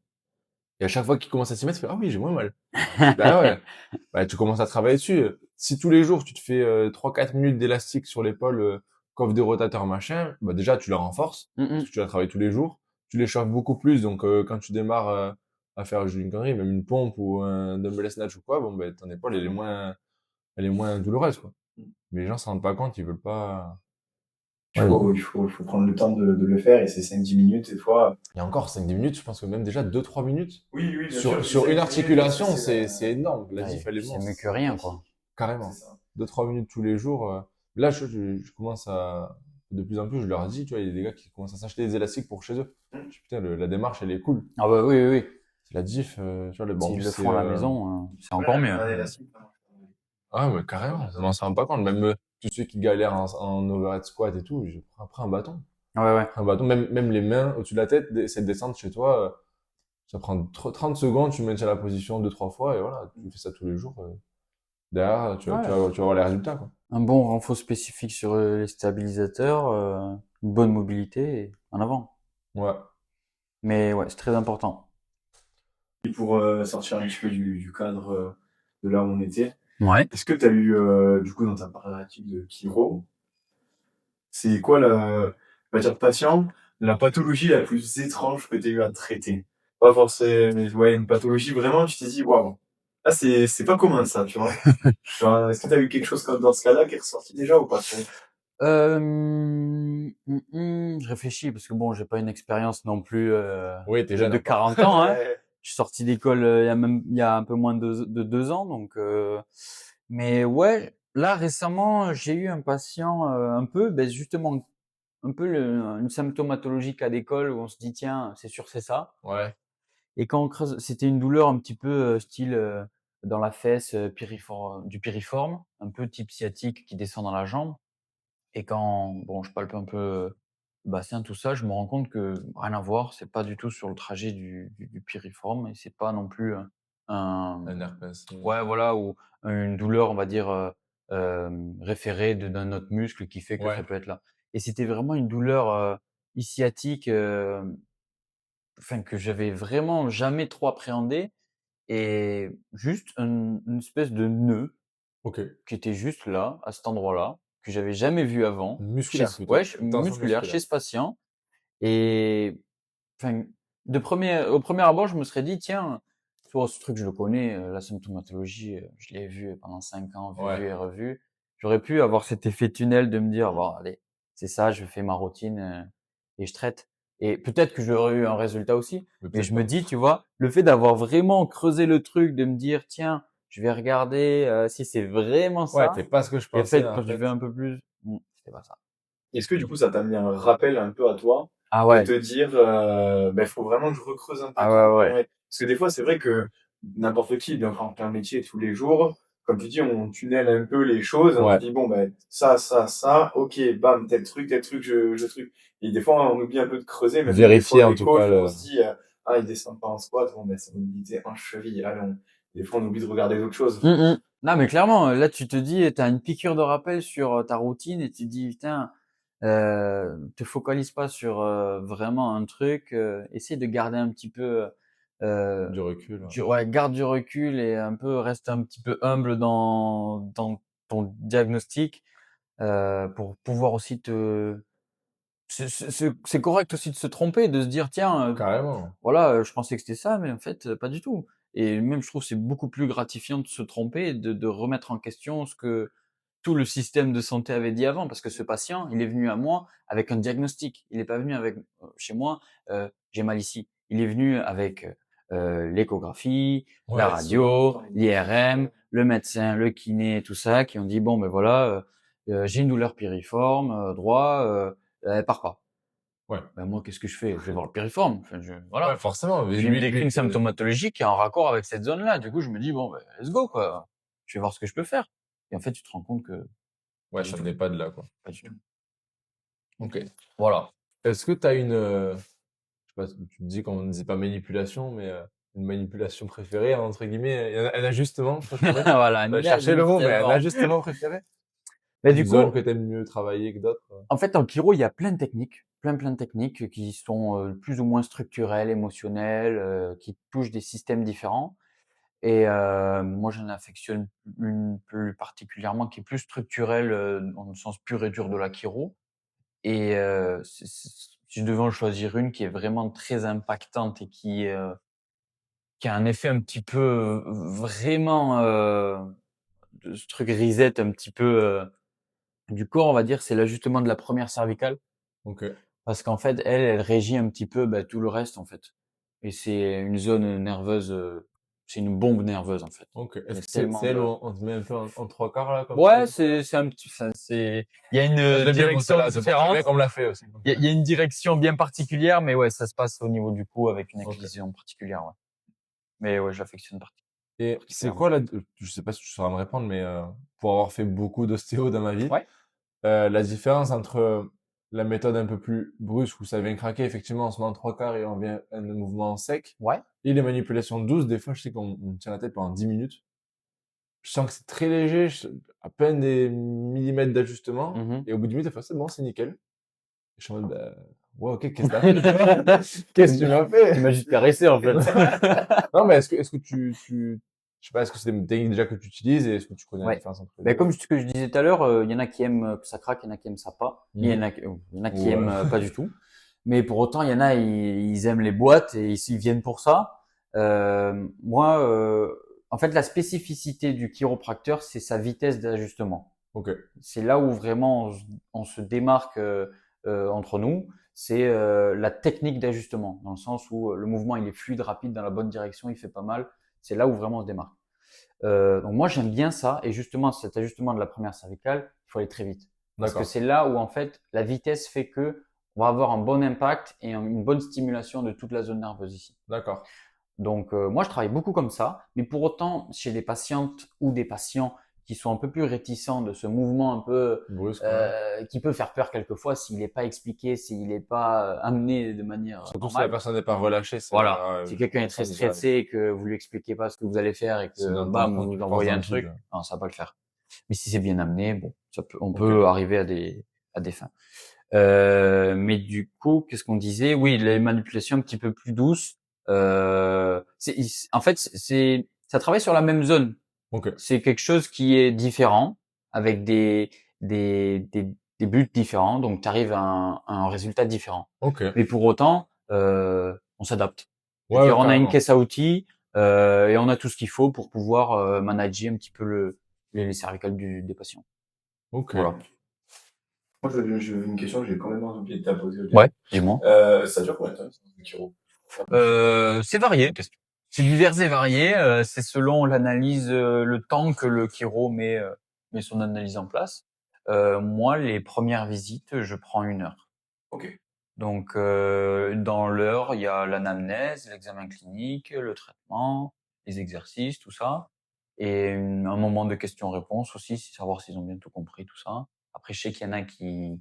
et à chaque fois qu'il commence à s'y mettre, il fait, ah oui, j'ai moins mal. Bah ouais. Bah, tu commences à travailler dessus. Si tous les jours tu te fais 3-4 minutes d'élastique sur l'épaule, coiffe de rotateur machin, bah déjà tu la renforces parce que tu la travailles tous les jours. Tu l'échauffes beaucoup plus, donc quand tu démarres à faire une connerie, même une pompe ou un dumbbell snatch ou quoi, bon ben ton épaule elle est moins douloureuse quoi. Mais les gens s'en rendent pas compte, ils veulent pas. Ouais, Il faut prendre le temps de le faire et c'est 5-10 minutes des fois. et encore 5-10 minutes, je pense que même déjà 2-3 minutes Oui, oui, bien sur sûr. sur une 5-10 minutes, articulation, c'est c'est énorme. La Ouais, diff elle est c'est mieux immense. que rien, quoi. Carrément. c'est ça. 2-3 minutes tous les jours. Là, je commence à, de plus en plus, je leur dis, tu vois, il y a des gars qui commencent à s'acheter des élastiques pour chez eux. Je dis, putain, la démarche, elle est cool. Ah bah oui, oui, oui. C'est la diff, tu vois, le bon, en S'ils plus, le c'est, font à la maison, c'est encore mieux. Un élastique, ah, mais carrément, on s'en rend pas compte. Même tous ceux qui galèrent en overhead squat et tout, prends un bâton. Ouais, ouais. Prends un bâton, même les mains au-dessus de la tête, essaie de descendre chez toi, ça prend 30 secondes, tu maintiens la position 2-3 fois et voilà, tu fais ça tous les jours. Derrière, Ouais. tu vas voir les résultats, quoi. Un bon renfort spécifique sur les stabilisateurs, une bonne mobilité, et en avant. Ouais. Mais ouais, c'est très important. Et pour sortir un petit peu du cadre de là où on était, Ouais. est-ce que tu as eu, du coup, dans ta pratique de chiro, c'est quoi on va dire patient, la pathologie la plus étrange que tu as eu à traiter? Pas forcément, mais ouais, une pathologie vraiment, tu t'es dit, waouh, là, c'est pas commun ça, tu vois. Genre, est-ce que tu as eu quelque chose comme dans ce cas-là qui est ressorti déjà ou pas? Je réfléchis parce que bon, j'ai pas une expérience non plus Oui, t'es jeune de encore. 40 ans, hein. Ouais. Je suis sorti d'école il y a un peu moins de 2 ans, donc. Mais ouais, là récemment, j'ai eu un patient un peu, ben justement, un peu une symptomatologie cas d'école où on se dit tiens, c'est sûr c'est ça. Ouais. Et quand on creuse, c'était une douleur un petit peu style dans la fesse du piriforme, un peu type sciatique qui descend dans la jambe. Et quand bon, je palpe un peu le bassin, tout ça, je me rends compte que rien à voir, c'est pas du tout sur le trajet du piriforme et c'est pas non plus un Un herpès. ouais, voilà, ou une douleur, on va dire, référée d'un autre muscle qui fait que ça Ouais. peut être là. Et c'était vraiment une douleur sciatique, enfin que j'avais vraiment jamais trop appréhendée et juste une espèce de nœud Ok. qui était juste là, à cet endroit-là, que j'avais jamais vu avant. Musculaire Chez plutôt. ouais, Tension musculaire musculaire. chez ce patient et enfin, au premier abord, je me serais dit: «Tiens, oh, ce truc, je le connais, la symptomatologie, je l'ai vu pendant 5 ans, Ouais. vu et revu». J'aurais pu avoir cet effet tunnel de me dire: «Bon allez, c'est ça, je fais ma routine, et je traite» et peut-être que j'aurais eu un résultat aussi, Mais mais peut-être je me pas. dis, tu vois, le fait d'avoir vraiment creusé le truc, de me dire: «Tiens, je vais regarder, si c'est vraiment Ouais, ça» c'est pas ce que je et en pensais fait, en quand j'y fait. vais un peu plus, c'était pas ça. Est-ce que du coup, ça t'a mis un rappel un peu à toi Ah de ouais, te dire, ben, faut vraiment que je recreuse un peu ah tout. ouais, ouais. Ouais. Parce que des fois, c'est vrai que n'importe qui, donc en plein métier tous les jours, comme tu dis, on tunnel un peu les choses, on se Ouais. dit, bon, ben, ça, ok, bam, tel truc, je truc. Et des fois, on oublie un peu de creuser, même nous, des Vérifier fois, en les tout cas coachs, on le. se dit, ah, il descend pas en squat, bon, ben, sa mobilité en cheville, allons. Des fois, on oublie de regarder d'autres choses. Non, mais clairement, là, tu te dis, tu as une piqûre de rappel sur ta routine et tu te dis, putain, te focalise pas sur vraiment un truc, essaie de garder un petit peu, Du recul. Ouais. ouais, garde du recul et un peu reste un petit peu humble dans ton diagnostic pour pouvoir aussi c'est correct aussi de se tromper, de se dire, tiens, Carrément. voilà, je pensais que c'était ça, mais en fait, pas du tout. Et même, je trouve, c'est beaucoup plus gratifiant de se tromper et de remettre en question tout le système de santé avait dit avant, parce que ce patient, il est venu à moi avec un diagnostic. Il n'est pas venu avec chez moi, j'ai mal ici. Il est venu avec l'échographie, la Ouais, radio, l'IRM, le médecin, le kiné, tout ça, qui ont dit bon ben voilà, j'ai une douleur piriforme droit, elle part pas. Ouais. Ben moi, qu'est-ce que je fais? Je vais voir le piriforme. Enfin, voilà. Ouais, forcément. Mais Il me décrit une lui, symptomatologie qui est en raccord avec cette zone-là. Du coup, je me dis bon, ben, let's go quoi. Je vais voir ce que je peux faire. Et en fait, tu te rends compte que ouais, ça venait pas de là, quoi. pas du tout. Ok. Voilà. Est-ce que tu as une, je sais pas, tu me dis qu'on ne disait pas manipulation, mais une manipulation préférée, entre guillemets, un ajustement préféré? Voilà. Je cherchais le mot, mais un ajustement préféré? Mais Une du coup, zone que tu aimes mieux travailler que d'autres? en fait, en chiro, il y a plein de techniques, plein de techniques qui sont plus ou moins structurelles, émotionnelles, qui touchent des systèmes différents. Et moi, j'en affectionne une plus particulièrement qui est plus structurelle dans le sens pur et dur de la chiro. Et si je devais en choisir une qui est vraiment très impactante et qui a un effet un petit peu vraiment de ce truc reset un petit peu du corps, on va dire, c'est l'ajustement de la première cervicale. Ok. Parce qu'en fait, elle régit un petit peu tout le reste en fait. Et c'est une zone nerveuse, c'est une bombe nerveuse en fait. Ok. Il y Est-ce a que c'est tellement elle de... où on te met un peu en trois quarts, là, comme Ouais, ça? c'est un petit, enfin, c'est, il y a une Je l'aime bien, moi, direction celle-là. C'est bon. Le différente. mec, on me l'a fait aussi. Il y a une direction bien particulière, mais ouais, ça se passe au niveau du cou avec une Ok. inclinaison particulière, ouais. Mais ouais, je l'affectionne Et c'est particulièrement. quoi là, je sais pas si tu sauras me répondre, mais pour avoir fait beaucoup d'ostéo dans ma vie, Ouais. la différence entre la méthode un peu plus brusque où ça vient craquer, effectivement, on se met en trois quarts et on vient un mouvement sec, Ouais. et les manipulations douces, des fois, je sais qu'on tient la tête pendant 10 minutes. Je sens que c'est très léger, à peine des millimètres d'ajustement, Mhm. et au bout de 10 minutes, c'est bon, c'est nickel. Et je suis en mode, bah, ouais, ok, qu'est-ce que t'as fait, tu vois? Qu'est-ce que tu m'as fait? Tu m'as juste caressé, en fait. Non, mais est-ce que je sais pas, est-ce que c'est des techniques déjà que tu utilises et est-ce que tu connais la Ouais. différence entre les Ben, deux? comme ce que je disais tout à l'heure, il y en a qui aiment que ça craque, il y en a qui aiment ça pas. Mhm. Il y en a qui Ouais. aiment pas du tout. Mais pour autant, il y en a, ils aiment les boîtes et ils viennent pour ça. Moi, en fait, la spécificité du chiropracteur, c'est sa vitesse d'ajustement. Ok. C'est là où vraiment on se démarque entre nous. C'est la technique d'ajustement, dans le sens où le mouvement il est fluide, rapide, dans la bonne direction, il fait pas mal. C'est là où vraiment on se démarque. Donc moi j'aime bien ça, et justement cet ajustement de la première cervicale, il faut aller très vite, parce que D'accord. c'est là où en fait la vitesse fait que on va avoir un bon impact et une bonne stimulation de toute la zone nerveuse ici. D'accord. Donc moi je travaille beaucoup comme ça, mais pour autant chez des patientes ou des patients qui sont un peu plus réticents de ce mouvement un peu Brusque, ouais. qui peut faire peur quelquefois s'il n'est pas expliqué, s'il n'est pas amené de manière Surtout si la normale. personne n'est pas relâchée, Voilà. ça, Si quelqu'un est ça, très c'est déjà, stressé et que vous lui expliquez pas ce que vous allez faire et c'est que dans ton bam coin, vous tu vous te penses envoyez dans un le truc, vide. non ça va pas le faire. Mais si c'est bien amené, bon, on Ok. peut arriver à des fins. Mais du coup, qu'est-ce qu'on disait? Oui, les manipulations un petit peu plus douces. En fait, ça travaille sur la même zone. Ok. C'est quelque chose qui est différent, avec des buts différents, donc tu arrives à un résultat différent. Ok. Mais pour autant, on s'adapte. Je veux Ouais, dire, ouais, on a une carrément. caisse à outils et on a tout ce qu'il faut pour pouvoir manager un petit peu les cervicales des patients. Ok. Voilà. Moi, j'ai une question que j'ai complètement oublié de te poser au Ouais, début. dis-moi. Ça dure combien de temps, le chiro? C'est varié. C'est divers et varié. C'est selon l'analyse, le temps que le chiro met son analyse en place. Moi, les premières visites, je prends 1 heure. Ok. Donc, dans l'heure, il y a l'anamnèse, l'examen clinique, le traitement, les exercices, tout ça. Et un moment de questions-réponses aussi, savoir s'ils ont bien tout compris, tout ça. Après, je sais qu'il y en a qui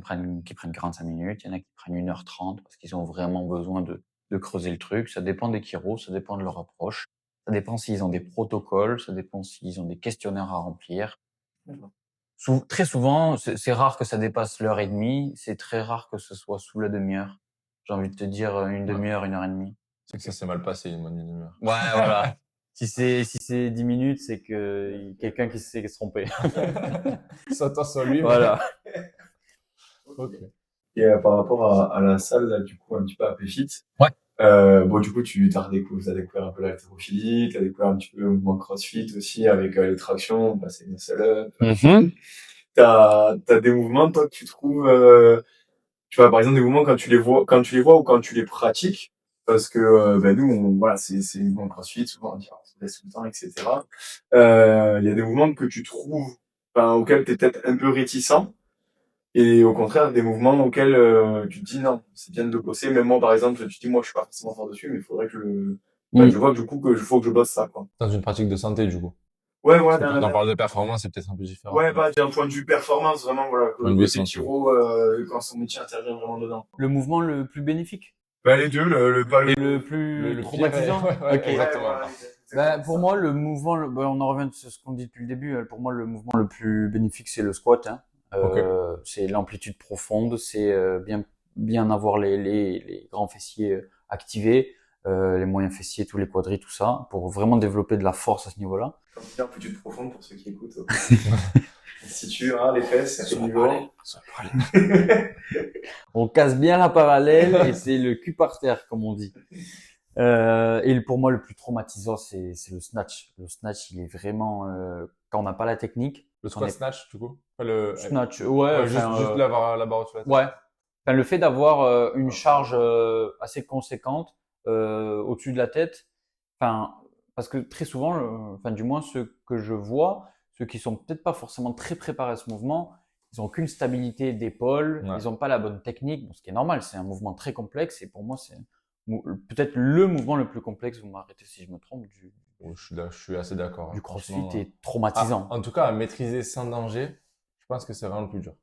prennent 45 minutes, il y en a qui prennent 1h30 parce qu'ils ont vraiment besoin de creuser le truc. Ça dépend des chiros, ça dépend de leur approche. Ça dépend s'ils ont des protocoles, ça dépend s'ils ont des questionnaires à remplir. D'accord. Très souvent, c'est rare que ça dépasse l'heure et demie. C'est très rare que ce soit sous la demi-heure. J'ai envie de te dire une Ouais. demi-heure, 1 heure et demie. C'est que ça s'est mal passé, une bonne demi-heure. Ouais, voilà. Si c'est 10 minutes, c'est que quelqu'un qui s'est trompé. Soit toi, soit lui, mais. Voilà. Ok. Et par rapport à la salle, là, du coup, un petit peu à PFIT, Ouais. Bon, du coup, t'as découvert un peu l'haltérophilie, t'as découvert un petit peu le mouvement CrossFit aussi avec les tractions, passer une muscle-up. T'as des mouvements, toi, que tu trouves, tu vois, par exemple, des mouvements quand tu les vois ou quand tu les pratiques, parce que ben nous, voilà, c'est les mouvements CrossFit, souvent on dit, on se laisse tout le temps, etc. Il y a des mouvements que tu trouves, enfin, auxquels t'es peut-être un peu réticent, et au contraire, des mouvements auxquels tu te dis non, c'est bien de le bosser. Même moi, par exemple, tu te dis, moi, je suis pas forcément fort dessus, mais il faudrait que je vois que du coup, faut que je bosse ça, quoi. Dans une pratique de santé, du coup. Ouais, Parce voilà, que quand on parle de performance, c'est peut-être un peu différent. ouais, bah, d'un point de vue performance, vraiment, voilà, Point de vue côté santé. Tiro, quand son métier intervient vraiment dedans. Le mouvement le plus bénéfique Bah, les deux, pas et le plus Le pire est... traumatisant. ouais, Ok. exactement. voilà, Ben, pour moi, le mouvement, on en revient sur ce qu'on dit depuis le début. Pour moi, le mouvement le plus bénéfique, c'est le squat. Hein. Ok. C'est l'amplitude profonde, c'est bien avoir les grands fessiers activés, les moyens fessiers, tous les quadris, tout ça, pour vraiment développer de la force à ce niveau-là. Comme dire, amplitude profonde pour ceux qui écoutent. On se situe, hein, les fesses, à quel niveau. On casse bien la parallèle et c'est le cul par terre, comme on dit. Et pour moi, le plus traumatisant, c'est le snatch. Le snatch, il est vraiment quand on n'a pas la technique. Le on squat est snatch, du coup. Enfin, le... snatch, ouais, Ouais, juste, enfin, juste la barre au-dessus de la tête. ouais. Enfin, le fait d'avoir une charge assez conséquente au-dessus de la tête, enfin, parce que très souvent, enfin, du moins ceux que je vois, ceux qui sont peut-être pas forcément très préparés à ce mouvement, ils ont qu'une stabilité d'épaule, Ouais. ils ont pas la bonne technique, bon, ce qui est normal, c'est un mouvement très complexe et pour moi, c'est peut-être le mouvement le plus complexe, vous m'arrêtez si je me trompe, Ouais, je suis assez d'accord. du Hein, CrossFit franchement. est traumatisant. En tout cas, à maîtriser sans danger, je pense que c'est vraiment le plus dur.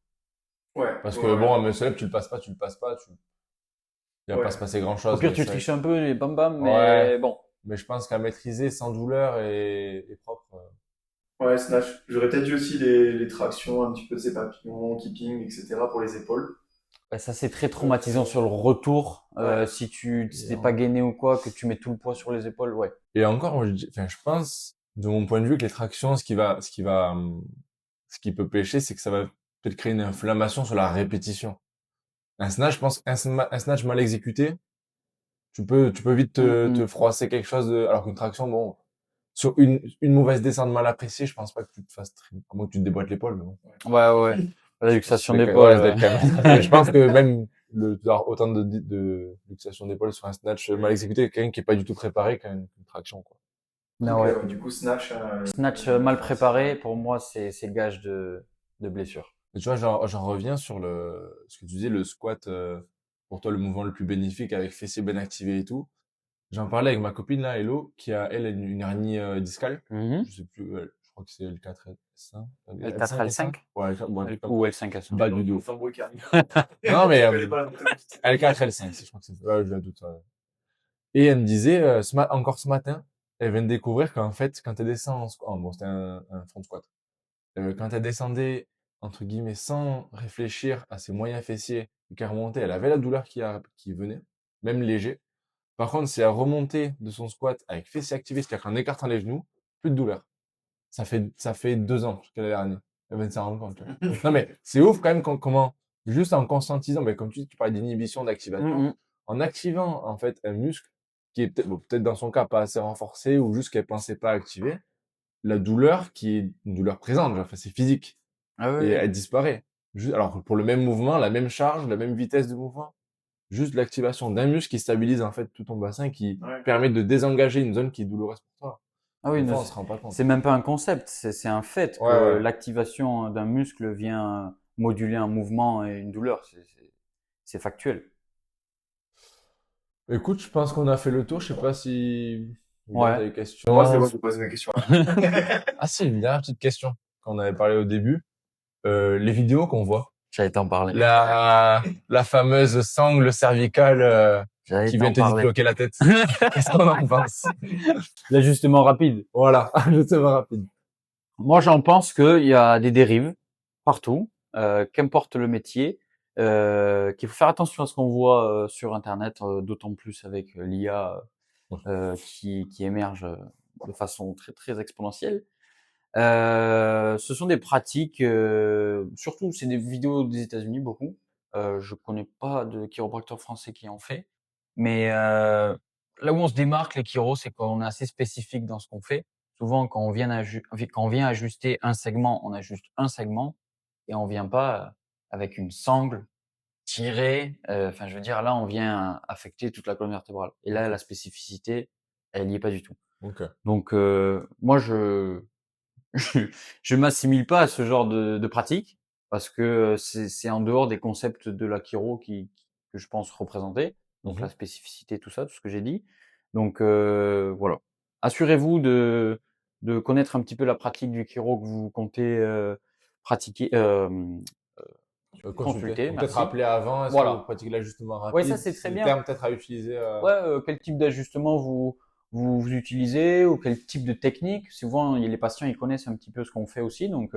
Ouais, Parce que ouais, bon, un muscle up, tu le passes pas, il va pas se ouais. passer Au grand-chose. pire, Mais tu c'est vrai triches un peu les bam bam, ouais, mais bon. mais je pense qu'à maîtriser sans douleur et propre. Ouais, snatch. J'aurais peut-être dit aussi les tractions, un petit peu de ces papillons, keeping, etc. pour les épaules. Bah, ça, c'est très traumatisant sur le retour. Ouais. Si Et, t'es pas gainé ou quoi, que tu mets tout le poids sur les épaules, ouais. et encore, moi, enfin, je pense, de mon point de vue, que les tractions, ce qui peut pêcher, c'est que ça va peut-être créer une inflammation sur la répétition. Un snatch, je pense, un snatch mal exécuté, tu peux vite Mm, te mm. froisser quelque chose alors qu'une traction, bon, sur une mauvaise descente mal appréciée, je pense pas que tu te fasses à moins que tu te déboîtes l'épaule, mais bon. Ouais, ouais. La Je pense que luxation ouais, d'épaule. ça doit être quand même. Je pense que même avoir autant de luxation d'épaule sur un snatch mal exécuté, quelqu'un qui est pas du tout préparé, quand même, une traction, quoi. Non, Ok, ouais. ouais, du coup, snatch, Snatch mal préparé, pour moi, c'est gage de blessure. Et tu vois, j'en reviens sur ce que tu disais, le squat, pour toi, le mouvement le plus bénéfique avec fessiers bien activés et tout. J'en parlais avec ma copine, là, Hello, qui a, elle, une hernie discale. Mhm. Je sais plus, je crois que c'est L4, L5. L4, L5, L5? L5? Ouais, L4, bon, un truc comme Ou ça. L5, L5. Bas du dos. Enfin, bruit qui arrive. Non, mais, Je connais pas la méthodologie. L4, L5, je crois que c'est ça. Ouais, j'ai un doute, ouais. Et elle me disait, encore ce matin, elle vient de découvrir qu'en fait, quand elle descend bon, c'était un front squat. Quand elle descendait, entre guillemets, sans réfléchir à ses moyens fessiers, et qu'elle remontait, elle avait la douleur qui venait, même léger. Par contre, si elle remontait de son squat avec fessiers activés, c'est-à-dire qu'en écartant les genoux, plus de douleur. Ça fait 2 ans qu'elle a l'hernie. Elle vient de s'en rendre compte. Tu vois. Non, mais c'est ouf quand même comment, juste en conscientisant, mais comme tu dis, tu parlais d'inhibition, d'activation, Mhm. en activant, en fait, un muscle qui est peut-être, bon, peut-être dans son cas pas assez renforcé ou juste qu'elle pensait pas activer, la douleur qui est une douleur présente, genre, enfin, c'est physique Ah et ouais. elle disparaît. Juste, alors que pour le même mouvement, la même charge, la même vitesse de mouvement, juste l'activation d'un muscle qui stabilise en fait tout ton bassin, qui Ouais. permet de désengager une zone qui est douloureuse pour toi. Ah oui, Des non, fois, on se rend pas compte. c'est même pas un concept, c'est un fait Ouais, que ouais. l'activation d'un muscle vient moduler un mouvement et une douleur. C'est factuel. Écoute, je pense qu'on a fait le tour. Je sais pas si tu as Ouais. des questions. Moi, c'est bon, je vais poser mes questions. Ah si, une dernière petite question qu'on avait parlé au début. Les vidéos qu'on voit. J'allais t'en parler. La fameuse sangle cervicale J'allais qui vient t'en te parler. disloquer la tête. Qu'est-ce qu'on en pense? L'ajustement rapide. Voilà, ajustement rapide. Moi, j'en pense qu'il y a des dérives partout, qu'importe le métier, qu'il faut faire attention à ce qu'on voit sur Internet, d'autant plus avec l'IA qui émerge de façon très très exponentielle. Ce sont des pratiques, surtout c'est des vidéos des États-Unis beaucoup. Je connais pas de chiropracteur français qui en fait. Mais là où on se démarque, les chiros, c'est qu'on est assez spécifique dans ce qu'on fait. Souvent, quand on vient ajuster un segment, on ajuste un segment et on vient pas avec une sangle tirée. Enfin, je veux dire, là, on vient affecter toute la colonne vertébrale. Et là, la spécificité, elle y est pas du tout. Ok. Donc, moi, je m'assimile pas à ce genre de pratique parce que c'est en dehors des concepts de la chiro que je pense représenter. Donc la spécificité, tout ça, tout ce que j'ai dit. Donc voilà. Assurez-vous de connaître un petit peu la pratique du chiro que vous comptez pratiquer, Consulter. consulter. Ou peut-être Merci. rappeler avant, est-ce que vous Voilà. pratiquez l'ajustement Ouais, ça rapide? c'est C'est très des bien. termes peut-être à utiliser. Ouais, quel type d'ajustement vous utilisez ou quel type de technique. Souvent, les patients ils connaissent un petit peu ce qu'on fait aussi, donc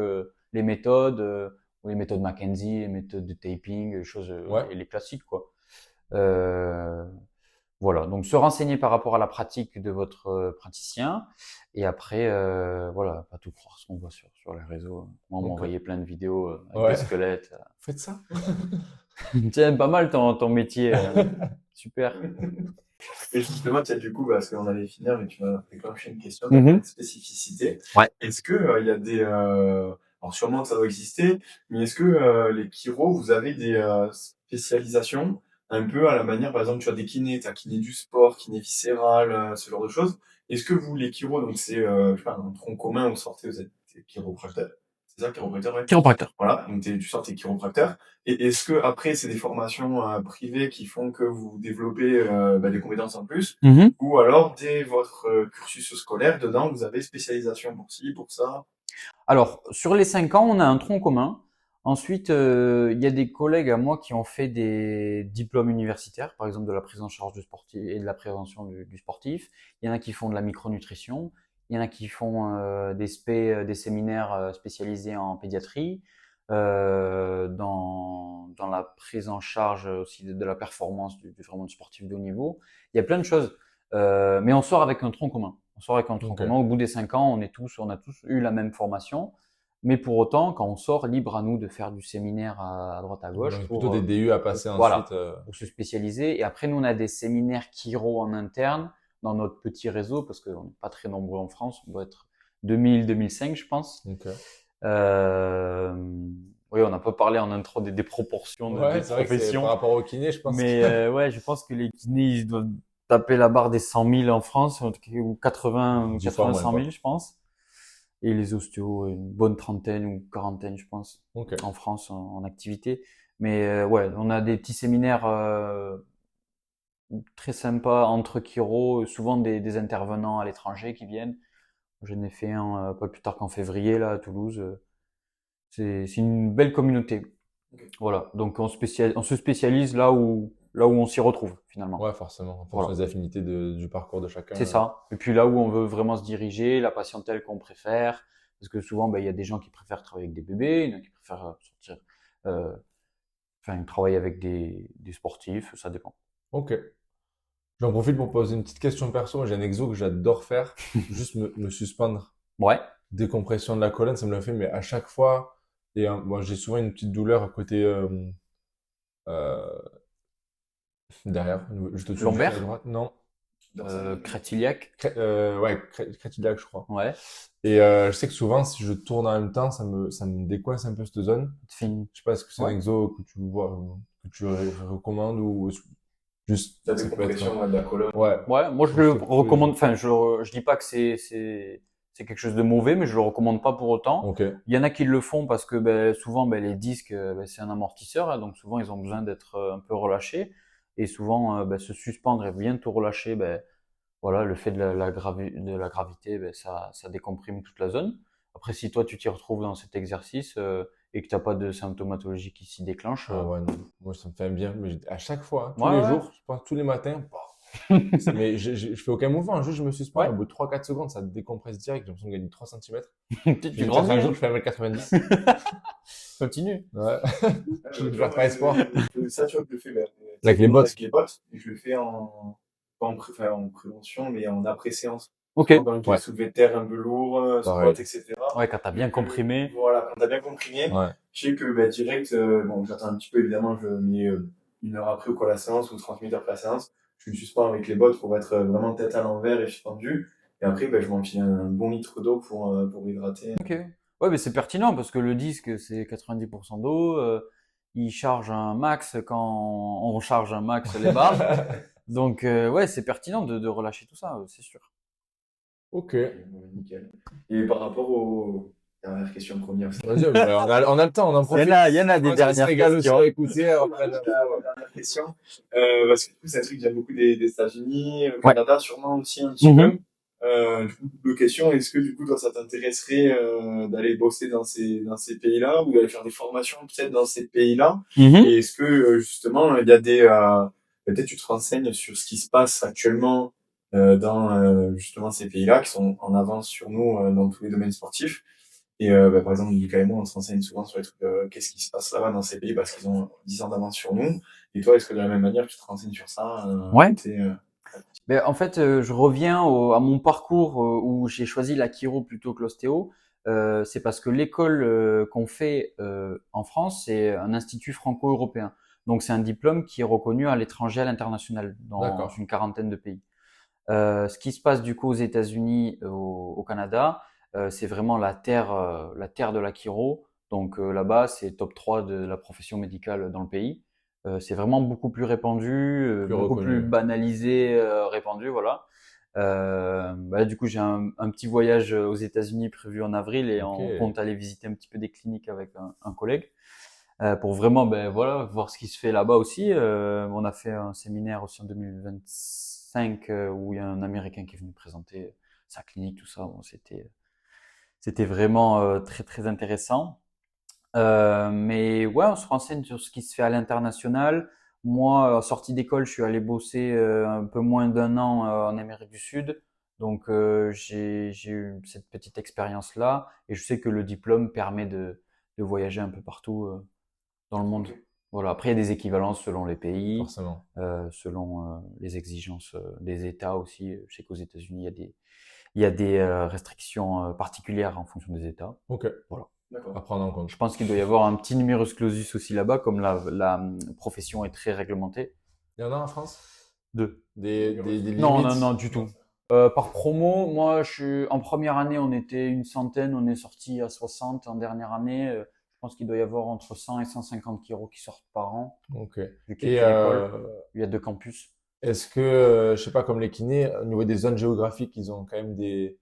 les méthodes, ou les méthodes Mackenzie, les méthodes de taping, les choses, Ouais. les classiques quoi. Euh, voilà, donc se renseigner par rapport à la pratique de votre praticien et après, voilà, pas tout croire ce qu'on voit sur les réseaux. Moi, on m'a Ok. envoyé plein de vidéos avec Ouais. des squelettes. Faites ça. Tiens, pas mal ton métier, super. Et justement, tiens, du coup, parce qu'on allait finir, mais tu m'as déclenché une question Mhm. de spécificité. Ouais. Est-ce que il y a des, alors sûrement que ça doit exister, mais est-ce que les chiro, vous avez des spécialisations un peu à la manière, par exemple, tu as des kinés, tu as kiné du sport, kiné viscéral, ce genre de choses. Est-ce que vous, les chiro, donc c'est, je sais pas, un tronc commun, vous sortez, vous êtes des chiropracteurs, c'est ça, chiropracteur, ouais. Chiropracteur. Voilà, donc tu sors tes chiropracteurs. Et est-ce que après c'est des formations privées qui font que vous développez des compétences en plus, Mhm. ou alors dès votre cursus scolaire, dedans vous avez spécialisation pour ci, pour ça? Alors, sur les 5 ans, on a un tronc commun. Ensuite, il y a des collègues à moi qui ont fait des diplômes universitaires, par exemple de la prise en charge du sportif et de la prévention du sportif. Il y en a qui font de la micronutrition. Il y en a qui font des séminaires spécialisés en pédiatrie, dans la prise en charge aussi de la performance vraiment du sportif de haut niveau. Il y a plein de choses, mais on sort avec un tronc commun. On sort avec un tronc Ok. commun. Au bout des 5 ans, on a tous eu la même formation. Mais pour autant, quand on sort, libre à nous de faire du séminaire à droite à gauche Donc plutôt pour, des DU à passer voilà, ensuite. pour se spécialiser. Et après, nous, on a des séminaires chiro en interne dans notre petit réseau parce qu'on n'est pas très nombreux en France. On doit être 2000-2005, je pense. Ok. Euh, oui, on n'a pas parlé en intro des proportions des Ouais, c'est vrai que c'est par professions. rapport au kiné, je pense Mais que. ouais, je pense que les kinés, ils doivent taper la barre des 100 000 en France, ou 80, 10 fois moins, 100 000, quoi. je pense. Et les ostéos, une bonne trentaine ou quarantaine, je pense, Ok. en France en activité. Mais ouais, on a des petits séminaires très sympas entre chiro, souvent des intervenants à l'étranger qui viennent. J'en ai fait un pas plus tard qu'en février là à Toulouse. C'est une belle communauté. Ok. Voilà, donc on se spécialise là où on s'y retrouve finalement. Ouais, forcément, en fonction Voilà. des affinités du parcours de chacun. C'est ça. Et puis là où on veut vraiment se diriger, la patientèle qu'on préfère, parce que souvent, il y a des gens qui préfèrent travailler avec des bébés, il y en a qui préfèrent sortir, euh, enfin, travailler avec des sportifs, ça dépend. Ok. J'en profite pour poser une petite question perso. J'ai un exo que j'adore faire. Juste me suspendre. Ouais. Décompression de la colonne, ça me le fait, mais à chaque fois. Et moi, j'ai souvent une petite douleur à côté euh, derrière, juste au-dessus du genou Lombaire, droite. Non. crétiliaque, Ouais, crétillac, je crois. ouais. Et je sais que souvent, si je tourne en même temps, ça me décoince un peu cette zone. Fin. Je sais pas, est-ce que c'est un Ouais. exo que tu vois, que tu recommandes ou juste La ça peut être. décompression de la colonne. Ouais. Ouais, moi je Ou le c'est tous les recommande, jours. enfin, je dis pas que c'est quelque chose de mauvais, mais je le recommande pas pour autant. Ok. Il y en a qui le font parce que souvent les disques c'est un amortisseur, hein, donc souvent ils ont besoin d'être un peu relâchés et souvent se suspendre et bien tout relâcher, voilà, le fait de de la gravité, ça décomprime toute la zone. Après, si toi tu t'y retrouves dans cet exercice et que t'as pas de symptomatologie qui s'y déclenche, Ah ouais, non. Moi, ça me fait bien. Mais à chaque fois, hein, tous ouais, les ouais, jours, je pense tous les matins, mais je fais aucun mouvement, juste je me suspends. ouais. Et au bout de 3-4 secondes, ça décompresse direct. J'ai l'impression de gagner 3 centimètres. Tu J'ai peut-être grandis, un jour, hein. je fais 1m90. Continue. Ouais. Je vais Genre, faire pas espoir. ça, tu vois, je le fais Avec les bottes. avec les bottes, et je le fais pas en prévention, mais en après-séance. Ok. Souvent, quand j'ai Ouais. des soulevés de terre un peu lourds, Pareil. squat, etc. Ouais, quand t'as bien comprimé. Voilà, quand t'as bien comprimé, Ouais. je sais que direct, bon, j'attends un petit peu, évidemment, je mets 1 heure après ou quoi la séance, ou 30 minutes après la séance. je me suspends avec les bottes pour être vraiment tête à l'envers et suspendu. Et après, je m'enfile un bon litre d'eau pour hydrater. Ok. Ouais, mais c'est pertinent parce que le disque, c'est 90% d'eau. Il charge un max quand on recharge un max les barres. Donc, ouais, c'est pertinent de relâcher tout ça, c'est sûr. Ok. Nickel. Et par rapport aux dernières questions premières, Vas-y, on a le temps, on en profite. Il y en a des Je pense qu'on se dernières régale aussi questions. à écouter. Après, la dernière question, parce que du coup, c'est un truc que j'aime beaucoup des États-Unis, le Ouais. Canada sûrement aussi un petit Mhm. peu. Du coup, double question, est-ce que du coup, toi, ça t'intéresserait d'aller bosser dans ces pays-là ou d'aller faire des formations peut-être dans ces pays-là? Mhm. Et est-ce que justement, il y a peut-être tu te renseignes sur ce qui se passe actuellement dans justement ces pays-là qui sont en avance sur nous dans tous les domaines sportifs? Et par exemple, Lucas et moi, on se renseigne souvent sur les trucs, qu'est-ce qui se passe là-bas dans ces pays parce qu'ils ont 10 ans d'avance sur nous. Et toi, est-ce que de la même manière, tu te renseignes sur ça Ouais. côté, Ben, en fait, je reviens à mon parcours où j'ai choisi la chiro plutôt que l'ostéo. C'est parce que l'école qu'on fait en France, c'est un institut franco-européen. Donc, c'est un diplôme qui est reconnu à l'étranger, à l'international, dans D'accord. une quarantaine de pays. Ce qui se passe du coup aux États-Unis, au Canada, c'est vraiment la terre de la chiro. Donc là-bas, c'est top 3 de la profession médicale dans le pays. C'est vraiment beaucoup plus répandu, Plus beaucoup plus reconnu. banalisé, répandu, voilà. Du coup, j'ai un petit voyage aux États-Unis prévu en avril et Ok. on compte aller visiter un petit peu des cliniques avec un collègue pour vraiment, voilà, voir ce qui se fait là-bas aussi. On a fait un séminaire aussi en 2025 où il y a un Américain qui est venu présenter sa clinique, tout ça. Bon, c'était vraiment très très intéressant. Mais ouais, on se renseigne sur ce qui se fait à l'international. Moi, sortie d'école, je suis allé bosser un peu moins d'un an en Amérique du Sud. Donc, j'ai eu cette petite expérience-là. Et je sais que le diplôme permet de voyager un peu partout dans le monde. Voilà. Après, il y a des équivalences selon les pays, Forcément. selon les exigences des États aussi. Je sais qu'aux États-Unis, il y a des restrictions particulières en fonction des États. Ok. Voilà. D'accord. À prendre en compte. Je pense qu'il doit y avoir un petit numerus clausus aussi là-bas, comme la profession est très réglementée. Il y en a en France? Deux. Des Non, limites? non, du tout. Par promo, moi, en première année, on était une centaine, on est sorti à 60. En dernière année, je pense qu'il doit y avoir entre 100 et 150 chiro qui sortent par an, Ok. vu qu'il y Et a qu'une école. Il y a deux campus. est-ce que, je sais pas, comme les kinés, au niveau des zones géographiques, ils ont quand même des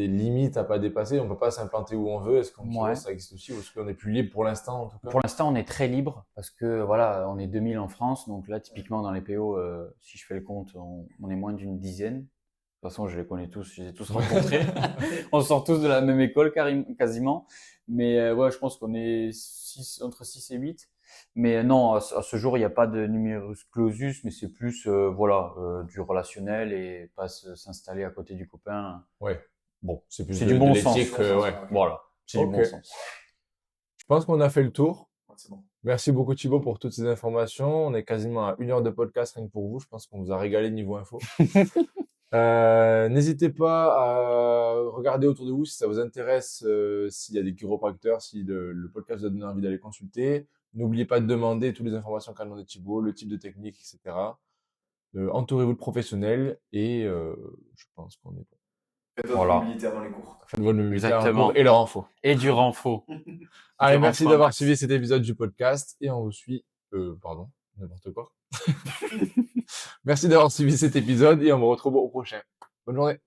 limites à pas dépasser. On peut pas s'implanter où on veut. Est-ce qu'en chiro, Ouais. ça existe aussi? Ou est-ce qu'on est plus libre pour l'instant, en tout cas? Pour l'instant, on est très libre parce que voilà, on est 2000 en France. Donc là, typiquement dans les PO, si je fais le compte, on est moins d'une dizaine. De toute façon, je les connais tous, je les ai tous rencontrés. On sort tous de la même école quasiment. Mais ouais, je pense qu'on est entre 6 et 8. Mais non, à ce jour, il n'y a pas de numerus clausus, mais c'est plus voilà, du relationnel et pas s'installer à côté du copain. Ouais. Bon, C'est plus c'est de du bon l'éthique, sens. ouais. Voilà, c'est du Ok. bon sens. Je pense qu'on a fait le tour. Ouais, c'est bon. Merci beaucoup Thibaut pour toutes ces informations. On est quasiment à 1 heure de podcast rien que pour vous. Je pense qu'on vous a régalé niveau info. N'hésitez pas à regarder autour de vous si ça vous intéresse, s'il y a des chiropracteurs, si le podcast vous a donné envie d'aller consulter. N'oubliez pas de demander toutes les informations qu'a demandé Thibaut, le type de technique, etc. Entourez-vous de professionnels et je pense qu'on est bon. Faites votre Voilà. mobilité avant les cours. Faites votre mobilité en Exactement. cours et leur info. Et du renfort. Allez, Du merci renfort d'avoir max. suivi cet épisode du podcast et on vous suit. Pardon, n'importe quoi. Merci d'avoir suivi cet épisode et on vous retrouve au prochain. Bonne journée.